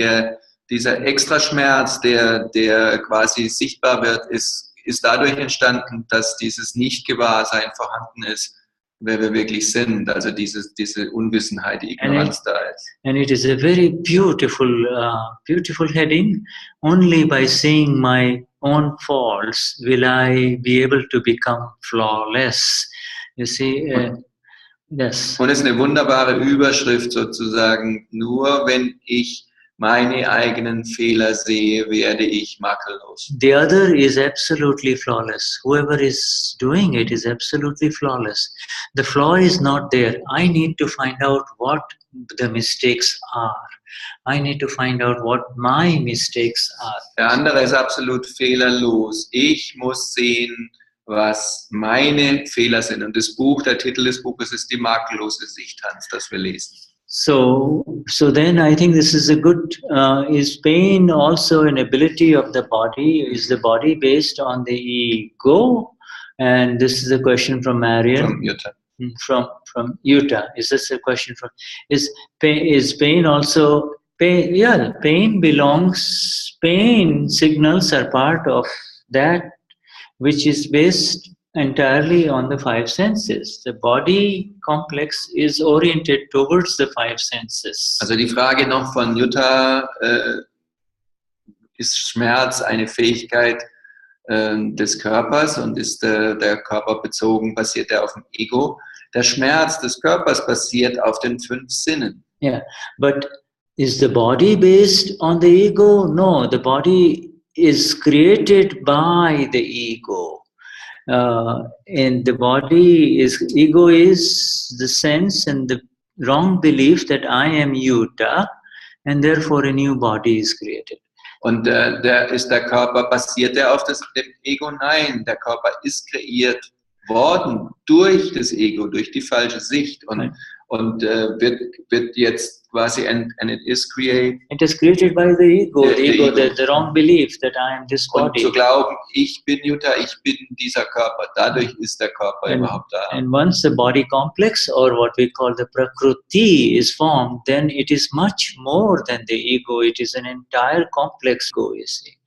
dieser Extraschmerz, der quasi sichtbar wird, ist dadurch entstanden, dass dieses Nicht-Gewahrsein vorhanden ist, wer wir wirklich sind, also diese Unwissenheit, die Ignoranz da ist. And it is a very beautiful heading. Only by seeing my own faults will I be able to become flawless. You see, yes. Und es ist eine wunderbare Überschrift sozusagen, nur wenn ich meine eigenen Fehler sehe, werde ich makellos. The other is absolutely flawless. Whoever is doing it is absolutely flawless. The flaw is not there. I need to find out what the mistakes are. I need to find out what my mistakes are. Der andere ist absolut fehlerlos. Ich muss sehen, was meine Fehler sind. Und der Titel des Buches ist die makellose Sicht, Hans, das wir lesen. So then I think this is a good, is pain also an ability of the body? Is the body based on the ego? And this is a question from Marian. From Jutta. From Utah. Is this a question from, is pain also, pain, yeah, pain signals are part of that which is based entirely on the five senses. The body complex is oriented towards the five senses. Also die Frage noch von Jutta, ist Schmerz eine Fähigkeit des Körpers und ist der Körper bezogen, basiert er auf dem Ego? Der Schmerz des Körpers basiert auf den 5 Sinnen. Yeah, but is the body based on the ego? No, the body is created by the ego. And the ego is the sense and the wrong belief that I am Yuta, and therefore a new body is created. Und ist der Körper, basiert er auf dem Ego? Nein, der Körper ist kreiert worden durch das Ego, durch die falsche Sicht und wird jetzt quasi, and it is created. It is created by the ego, the wrong belief that I am this body. Und zu glauben, ich bin Jutta, ich bin dieser Körper, dadurch ist der Körper überhaupt da. And once the body complex, or what we call the Prakruti, is formed, then it is much more than the ego. It is an entire complex ego, you see.